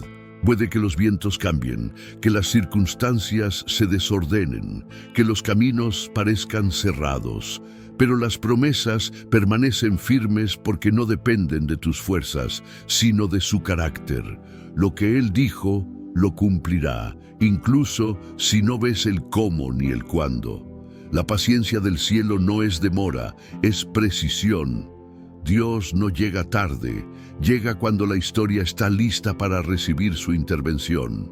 Puede que los vientos cambien, que las circunstancias se desordenen, que los caminos parezcan cerrados, pero las promesas permanecen firmes porque no dependen de tus fuerzas, sino de su carácter. Lo que Él dijo, lo cumplirá, incluso si no ves el cómo ni el cuándo. La paciencia del cielo no es demora, es precisión. Dios no llega tarde, llega cuando la historia está lista para recibir su intervención.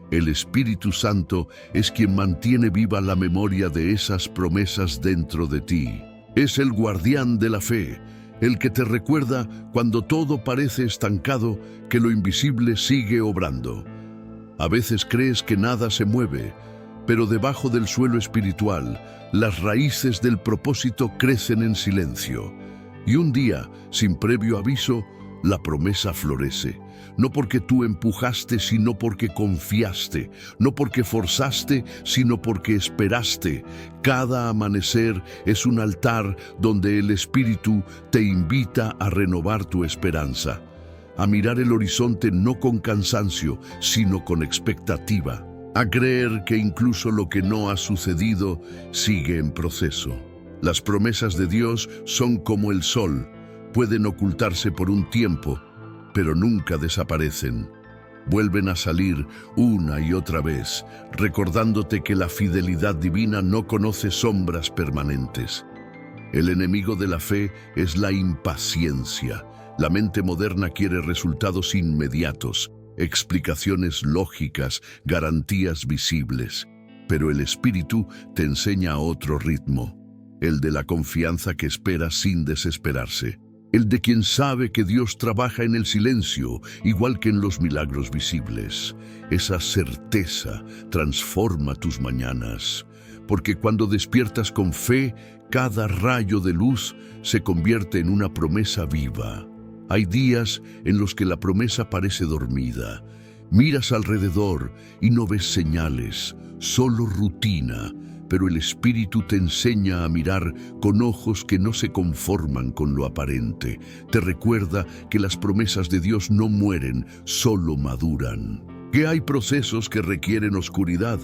El Espíritu Santo es quien mantiene viva la memoria de esas promesas dentro de ti. Es el guardián de la fe, el que te recuerda cuando todo parece estancado que lo invisible sigue obrando. A veces crees que nada se mueve, pero debajo del suelo espiritual, las raíces del propósito crecen en silencio. Y un día, sin previo aviso, la promesa florece. No porque tú empujaste, sino porque confiaste. No porque forzaste, sino porque esperaste. Cada amanecer es un altar donde el Espíritu te invita a renovar tu esperanza. A mirar el horizonte no con cansancio, sino con expectativa. A creer que incluso lo que no ha sucedido sigue en proceso. Las promesas de Dios son como el sol, pueden ocultarse por un tiempo, pero nunca desaparecen. Vuelven a salir una y otra vez, recordándote que la fidelidad divina no conoce sombras permanentes. El enemigo de la fe es la impaciencia. La mente moderna quiere resultados inmediatos, explicaciones lógicas, garantías visibles. Pero el Espíritu te enseña otro ritmo, el de la confianza que espera sin desesperarse, el de quien sabe que Dios trabaja en el silencio, igual que en los milagros visibles. Esa certeza transforma tus mañanas, porque cuando despiertas con fe, cada rayo de luz se convierte en una promesa viva. Hay días en los que la promesa parece dormida, Miras alrededor y no ves señales, solo rutina, pero el Espíritu te enseña a mirar con ojos que no se conforman con lo aparente. Te recuerda que las promesas de Dios no mueren, solo maduran. Que hay procesos que requieren oscuridad,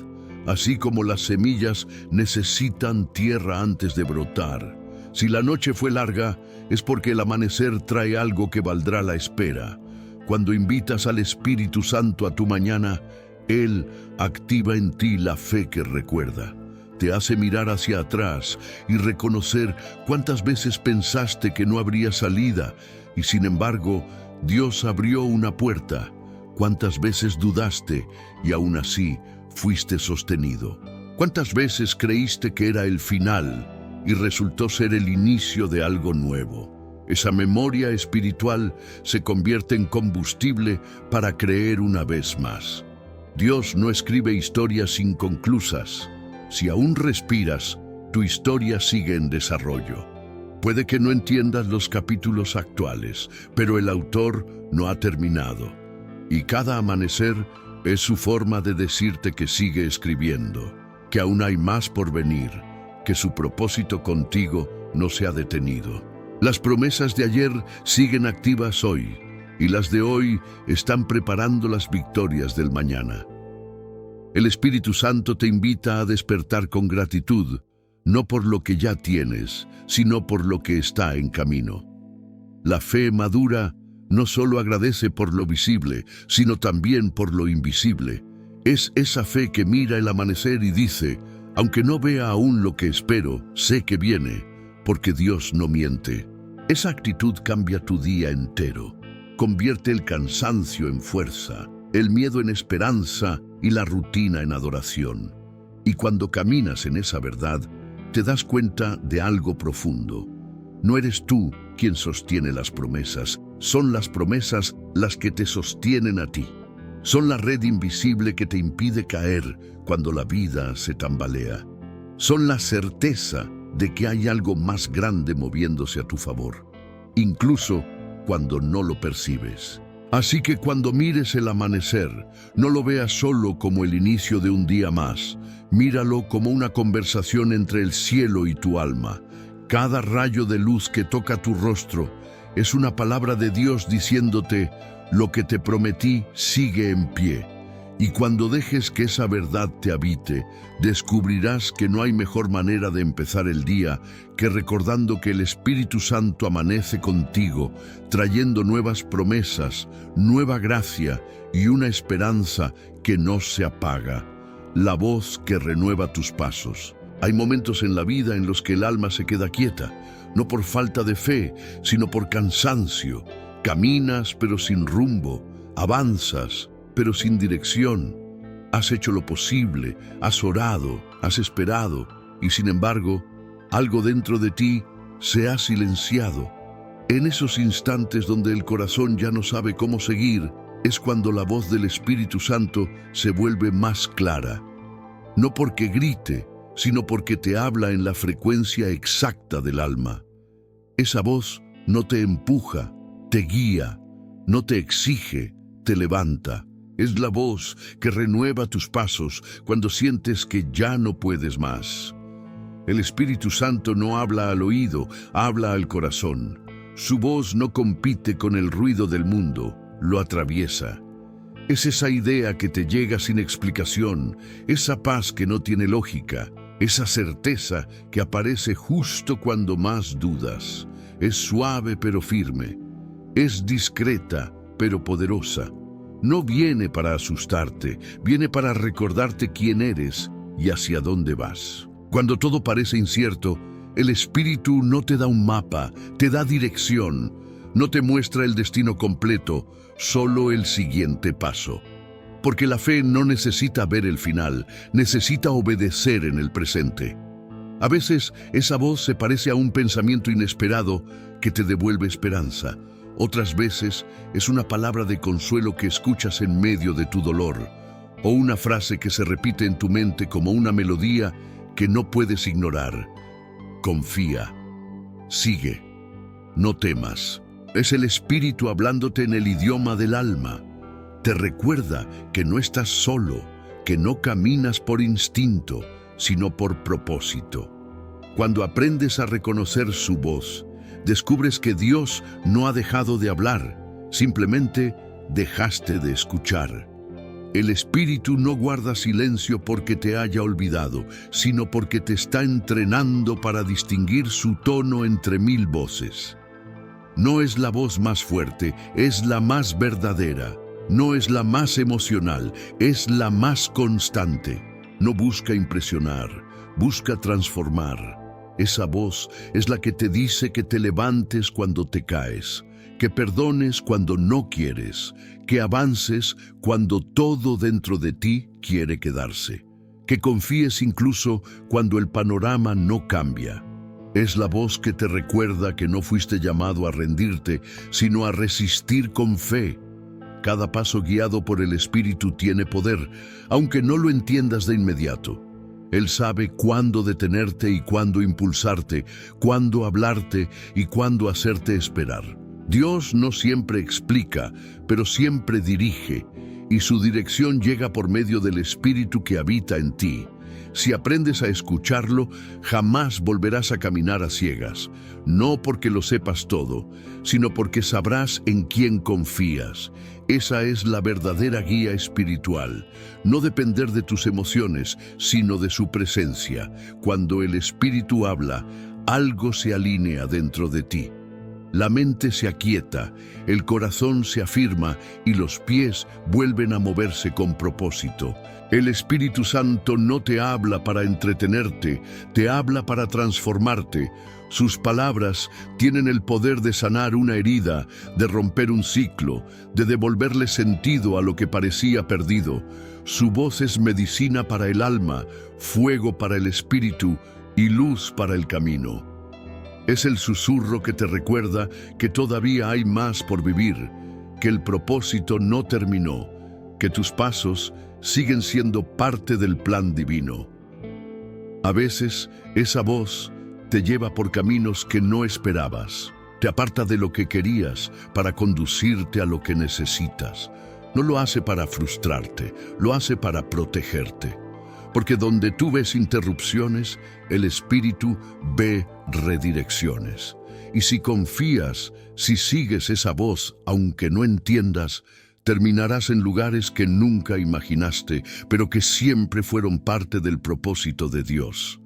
así como las semillas necesitan tierra antes de brotar. Si la noche fue larga, es porque el amanecer trae algo que valdrá la espera. Cuando invitas al Espíritu Santo a tu mañana, Él activa en ti la fe que recuerda. Te hace mirar hacia atrás y reconocer cuántas veces pensaste que no habría salida y sin embargo Dios abrió una puerta. Cuántas veces dudaste y aún así fuiste sostenido. Cuántas veces creíste que era el final y resultó ser el inicio de algo nuevo. Esa memoria espiritual se convierte en combustible para creer una vez más. Dios no escribe historias inconclusas. Si aún respiras, tu historia sigue en desarrollo. Puede que no entiendas los capítulos actuales, pero el autor no ha terminado. Y cada amanecer es su forma de decirte que sigue escribiendo, que aún hay más por venir, que su propósito contigo no se ha detenido. Las promesas de ayer siguen activas hoy, y las de hoy están preparando las victorias del mañana. El Espíritu Santo te invita a despertar con gratitud, no por lo que ya tienes, sino por lo que está en camino. La fe madura no solo agradece por lo visible, sino también por lo invisible. Es esa fe que mira el amanecer y dice, aunque no vea aún lo que espero, sé que viene, porque Dios no miente. Esa actitud cambia tu día entero. Convierte el cansancio en fuerza, el miedo en esperanza y la rutina en adoración. Y cuando caminas en esa verdad, te das cuenta de algo profundo. No eres tú quien sostiene las promesas, son las promesas las que te sostienen a ti. Son la red invisible que te impide caer cuando la vida se tambalea. Son la certeza de que hay algo más grande moviéndose a tu favor, incluso cuando no lo percibes. Así que cuando mires el amanecer, no lo veas solo como el inicio de un día más. Míralo como una conversación entre el cielo y tu alma. Cada rayo de luz que toca tu rostro es una palabra de Dios diciéndote, lo que te prometí sigue en pie. Y cuando dejes que esa verdad te habite, descubrirás que no hay mejor manera de empezar el día que recordando que el Espíritu Santo amanece contigo, trayendo nuevas promesas, nueva gracia y una esperanza que no se apaga. La voz que renueva tus pasos. Hay momentos en la vida en los que el alma se queda quieta, no por falta de fe, sino por cansancio. Caminas pero sin rumbo, avanzas pero sin dirección. Has hecho lo posible, has orado, has esperado, y sin embargo, algo dentro de ti se ha silenciado. En esos instantes donde el corazón ya no sabe cómo seguir, es cuando la voz del Espíritu Santo se vuelve más clara. No porque grite, sino porque te habla en la frecuencia exacta del alma. Esa voz no te empuja, te guía, no te exige, te levanta. Es la voz que renueva tus pasos cuando sientes que ya no puedes más. El Espíritu Santo no habla al oído, habla al corazón. Su voz no compite con el ruido del mundo, lo atraviesa. Es esa idea que te llega sin explicación, esa paz que no tiene lógica, esa certeza que aparece justo cuando más dudas. Es suave pero firme, es discreta pero poderosa. No viene para asustarte, viene para recordarte quién eres y hacia dónde vas. Cuando todo parece incierto, el Espíritu no te da un mapa, te da dirección. No te muestra el destino completo, solo el siguiente paso. Porque la fe no necesita ver el final, necesita obedecer en el presente. A veces esa voz se parece a un pensamiento inesperado que te devuelve esperanza. Otras veces es una palabra de consuelo que escuchas en medio de tu dolor, o una frase que se repite en tu mente como una melodía que no puedes ignorar. Confía, sigue, no temas. Es el Espíritu hablándote en el idioma del alma. Te recuerda que no estás solo, que no caminas por instinto, sino por propósito. Cuando aprendes a reconocer su voz, descubres que Dios no ha dejado de hablar, simplemente dejaste de escuchar. El Espíritu no guarda silencio porque te haya olvidado, sino porque te está entrenando para distinguir su tono entre mil voces. No es la voz más fuerte, es la más verdadera. No es la más emocional, es la más constante. No busca impresionar, busca transformar. Esa voz es la que te dice que te levantes cuando te caes, que perdones cuando no quieres, que avances cuando todo dentro de ti quiere quedarse, que confíes incluso cuando el panorama no cambia. Es la voz que te recuerda que no fuiste llamado a rendirte, sino a resistir con fe. Cada paso guiado por el Espíritu tiene poder, aunque no lo entiendas de inmediato. Él sabe cuándo detenerte y cuándo impulsarte, cuándo hablarte y cuándo hacerte esperar. Dios no siempre explica, pero siempre dirige, y su dirección llega por medio del Espíritu que habita en ti. Si aprendes a escucharlo, jamás volverás a caminar a ciegas, no porque lo sepas todo, sino porque sabrás en quién confías. Esa es la verdadera guía espiritual, no depender de tus emociones, sino de su presencia. Cuando el Espíritu habla, algo se alinea dentro de ti. La mente se aquieta, el corazón se afirma y los pies vuelven a moverse con propósito. El Espíritu Santo no te habla para entretenerte, te habla para transformarte. Sus palabras tienen el poder de sanar una herida, de romper un ciclo, de devolverle sentido a lo que parecía perdido. Su voz es medicina para el alma, fuego para el espíritu y luz para el camino. Es el susurro que te recuerda que todavía hay más por vivir, que el propósito no terminó, que tus pasos siguen siendo parte del plan divino. A veces, esa voz te lleva por caminos que no esperabas, te aparta de lo que querías para conducirte a lo que necesitas. No lo hace para frustrarte, lo hace para protegerte. Porque donde tú ves interrupciones, el Espíritu ve redirecciones. Y si confías, si sigues esa voz, aunque no entiendas, terminarás en lugares que nunca imaginaste, pero que siempre fueron parte del propósito de Dios.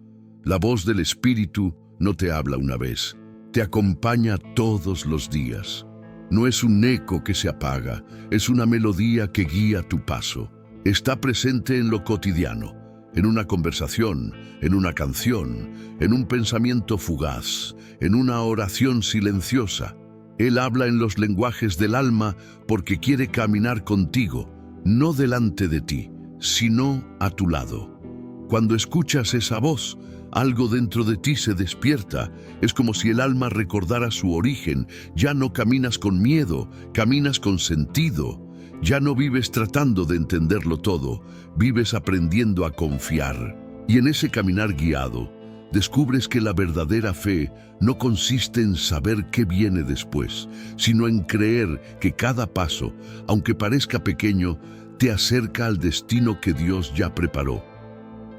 La voz del Espíritu no te habla una vez, te acompaña todos los días. No es un eco que se apaga, es una melodía que guía tu paso. Está presente en lo cotidiano, en una conversación, en una canción, en un pensamiento fugaz, en una oración silenciosa. Él habla en los lenguajes del alma porque quiere caminar contigo, no delante de ti, sino a tu lado. Cuando escuchas esa voz, algo dentro de ti se despierta. Es como si el alma recordara su origen. Ya no caminas con miedo, caminas con sentido. Ya no vives tratando de entenderlo todo, vives aprendiendo a confiar. Y en ese caminar guiado, descubres que la verdadera fe no consiste en saber qué viene después, sino en creer que cada paso, aunque parezca pequeño, te acerca al destino que Dios ya preparó.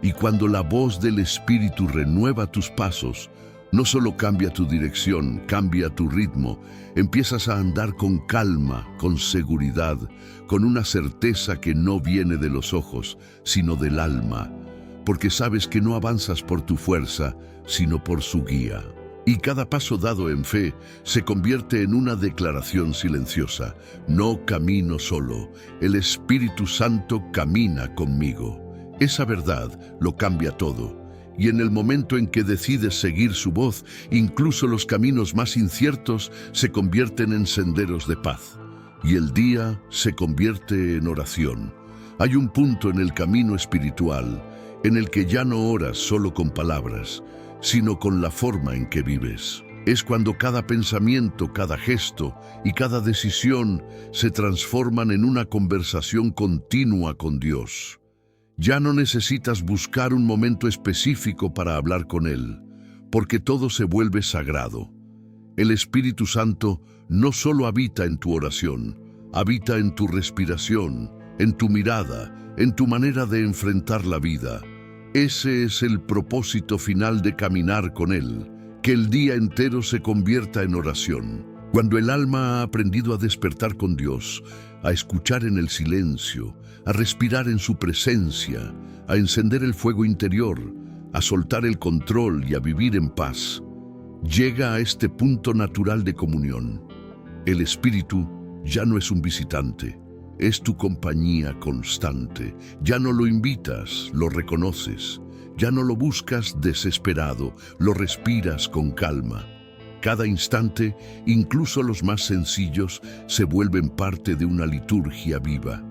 Y cuando la voz del Espíritu renueva tus pasos, no solo cambia tu dirección, cambia tu ritmo. Empiezas a andar con calma, con seguridad, con una certeza que no viene de los ojos, sino del alma, porque sabes que no avanzas por tu fuerza, sino por su guía. Y cada paso dado en fe se convierte en una declaración silenciosa. No camino solo, el Espíritu Santo camina conmigo. Esa verdad lo cambia todo. Y en el momento en que decides seguir su voz, incluso los caminos más inciertos se convierten en senderos de paz. Y el día se convierte en oración. Hay un punto en el camino espiritual en el que ya no oras solo con palabras, sino con la forma en que vives. Es cuando cada pensamiento, cada gesto y cada decisión se transforman en una conversación continua con Dios. Ya no necesitas buscar un momento específico para hablar con Él, porque todo se vuelve sagrado. El Espíritu Santo no solo habita en tu oración, Habita en tu respiración, en tu mirada, en tu manera de enfrentar la vida. Ese es el propósito final de caminar con Él, que el día entero se convierta en oración. Cuando el alma ha aprendido a despertar con Dios, a escuchar en el silencio, a respirar en su presencia, a encender el fuego interior, a soltar el control y a vivir en paz, llega a este punto natural de comunión. El Espíritu ya no es un visitante, es tu compañía constante. Ya no lo invitas, lo reconoces. Ya no lo buscas desesperado, lo respiras con calma. Cada instante, incluso los más sencillos, se vuelven parte de una liturgia viva.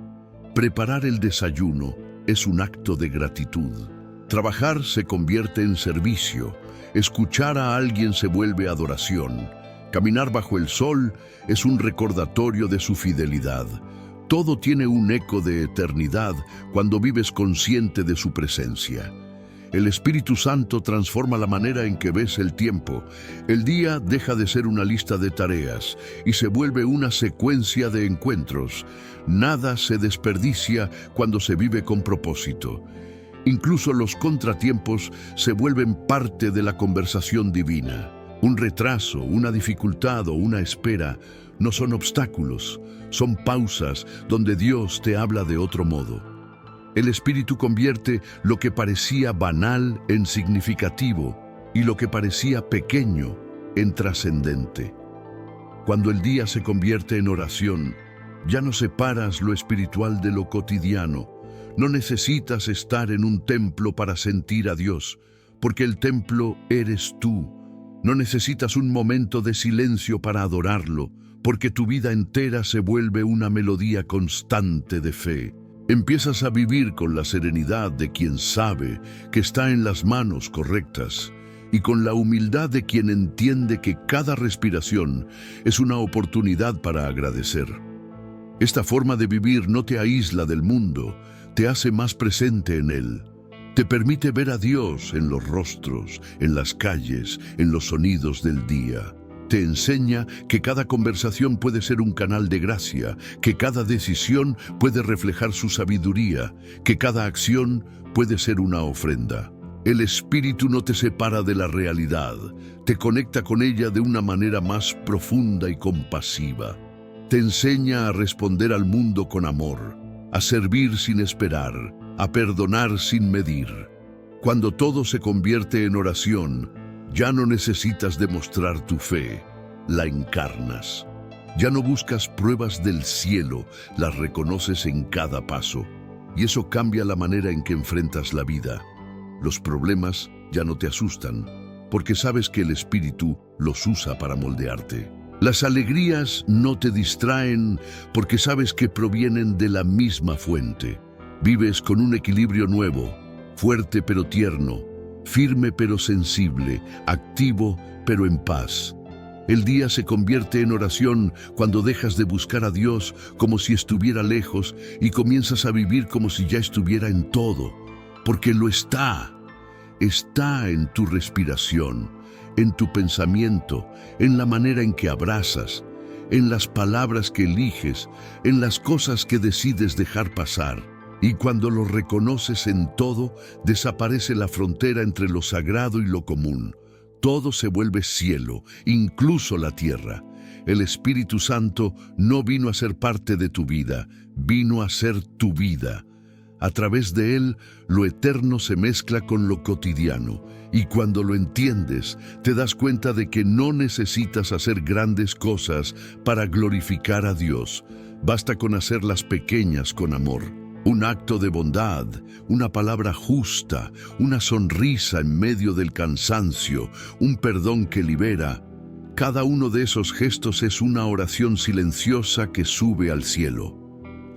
Preparar el desayuno es un acto de gratitud. Trabajar se convierte en servicio. Escuchar a alguien se vuelve adoración. Caminar bajo el sol es un recordatorio de su fidelidad. Todo tiene un eco de eternidad cuando vives consciente de su presencia. El Espíritu Santo transforma la manera en que ves el tiempo. El día deja de ser una lista de tareas y se vuelve una secuencia de encuentros. Nada se desperdicia cuando se vive con propósito. Incluso los contratiempos se vuelven parte de la conversación divina. Un retraso, una dificultad o una espera no son obstáculos, son pausas donde Dios te habla de otro modo. El Espíritu convierte lo que parecía banal en significativo y lo que parecía pequeño en trascendente. Cuando el día se convierte en oración, ya no separas lo espiritual de lo cotidiano. No necesitas estar en un templo para sentir a Dios, porque el templo eres tú. No necesitas un momento de silencio para adorarlo, porque tu vida entera se vuelve una melodía constante de fe. Empiezas a vivir con la serenidad de quien sabe que está en las manos correctas y con la humildad de quien entiende que cada respiración es una oportunidad para agradecer. Esta forma de vivir no te aísla del mundo, te hace más presente en él. Te permite ver a Dios en los rostros, en las calles, en los sonidos del día. Te enseña que cada conversación puede ser un canal de gracia, que cada decisión puede reflejar su sabiduría, que cada acción puede ser una ofrenda. El Espíritu no te separa de la realidad, te conecta con ella de una manera más profunda y compasiva. Te enseña a responder al mundo con amor, a servir sin esperar, a perdonar sin medir. Cuando todo se convierte en oración, ya no necesitas demostrar tu fe, la encarnas. Ya no buscas pruebas del cielo, las reconoces en cada paso. Y eso cambia la manera en que enfrentas la vida. Los problemas ya no te asustan, porque sabes que el Espíritu los usa para moldearte. Las alegrías no te distraen, porque sabes que provienen de la misma fuente. Vives con un equilibrio nuevo, fuerte pero tierno, firme pero sensible, activo pero en paz. El día se convierte en oración cuando dejas de buscar a Dios como si estuviera lejos y comienzas a vivir como si ya estuviera en todo, porque lo está. Está en tu respiración, en tu pensamiento, en la manera en que abrazas, en las palabras que eliges, en las cosas que decides dejar pasar. Y cuando lo reconoces en todo, desaparece la frontera entre lo sagrado y lo común. Todo se vuelve cielo, incluso la tierra. El Espíritu Santo no vino a ser parte de tu vida, vino a ser tu vida. A través de él, lo eterno se mezcla con lo cotidiano. Y cuando lo entiendes, te das cuenta de que no necesitas hacer grandes cosas para glorificar a Dios. Basta con hacerlas pequeñas con amor. Un acto de bondad, una palabra justa, una sonrisa en medio del cansancio, un perdón que libera. Cada uno de esos gestos es una oración silenciosa que sube al cielo.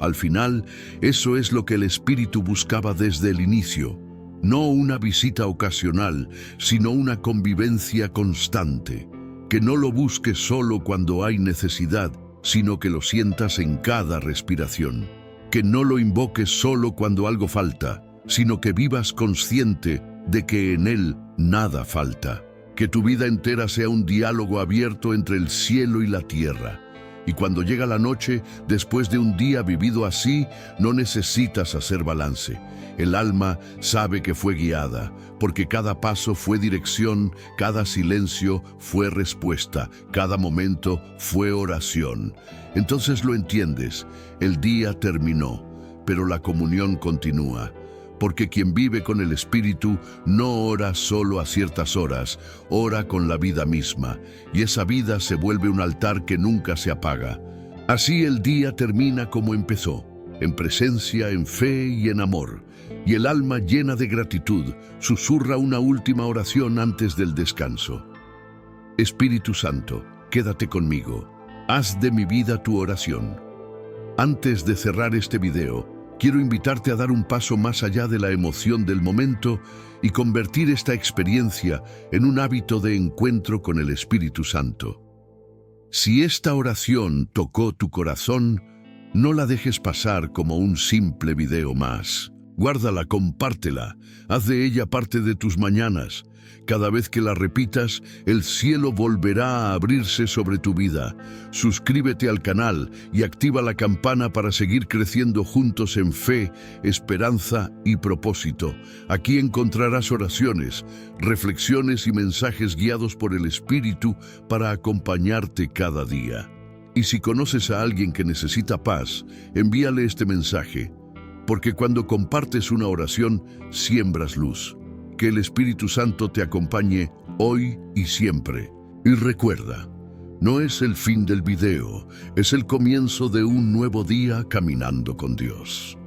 Al final, eso es lo que el Espíritu buscaba desde el inicio. No una visita ocasional, sino una convivencia constante. Que no lo busques solo cuando hay necesidad, sino que lo sientas en cada respiración. Que no lo invoques solo cuando algo falta, sino que vivas consciente de que en él nada falta. Que tu vida entera sea un diálogo abierto entre el cielo y la tierra. Y cuando llega la noche, después de un día vivido así, no necesitas hacer balance. El alma sabe que fue guiada, porque cada paso fue dirección, cada silencio fue respuesta, cada momento fue oración. Entonces lo entiendes, el día terminó, pero la comunión continúa. Porque quien vive con el Espíritu no ora solo a ciertas horas, ora con la vida misma, y esa vida se vuelve un altar que nunca se apaga. Así el día termina como empezó, en presencia, en fe y en amor, y el alma llena de gratitud susurra una última oración antes del descanso. Espíritu Santo, quédate conmigo, haz de mi vida tu oración. Antes de cerrar este video, quiero invitarte a dar un paso más allá de la emoción del momento y convertir esta experiencia en un hábito de encuentro con el Espíritu Santo. Si esta oración tocó tu corazón, no la dejes pasar como un simple video más. Guárdala, compártela, haz de ella parte de tus mañanas. Cada vez que la repitas, el cielo volverá a abrirse sobre tu vida. Suscríbete al canal y activa la campana para seguir creciendo juntos en fe, esperanza y propósito. Aquí encontrarás oraciones, reflexiones y mensajes guiados por el Espíritu para acompañarte cada día. Y si conoces a alguien que necesita paz, envíale este mensaje, porque cuando compartes una oración, siembras luz. Que el Espíritu Santo te acompañe hoy y siempre. Y recuerda, no es el fin del video, es el comienzo de un nuevo día caminando con Dios.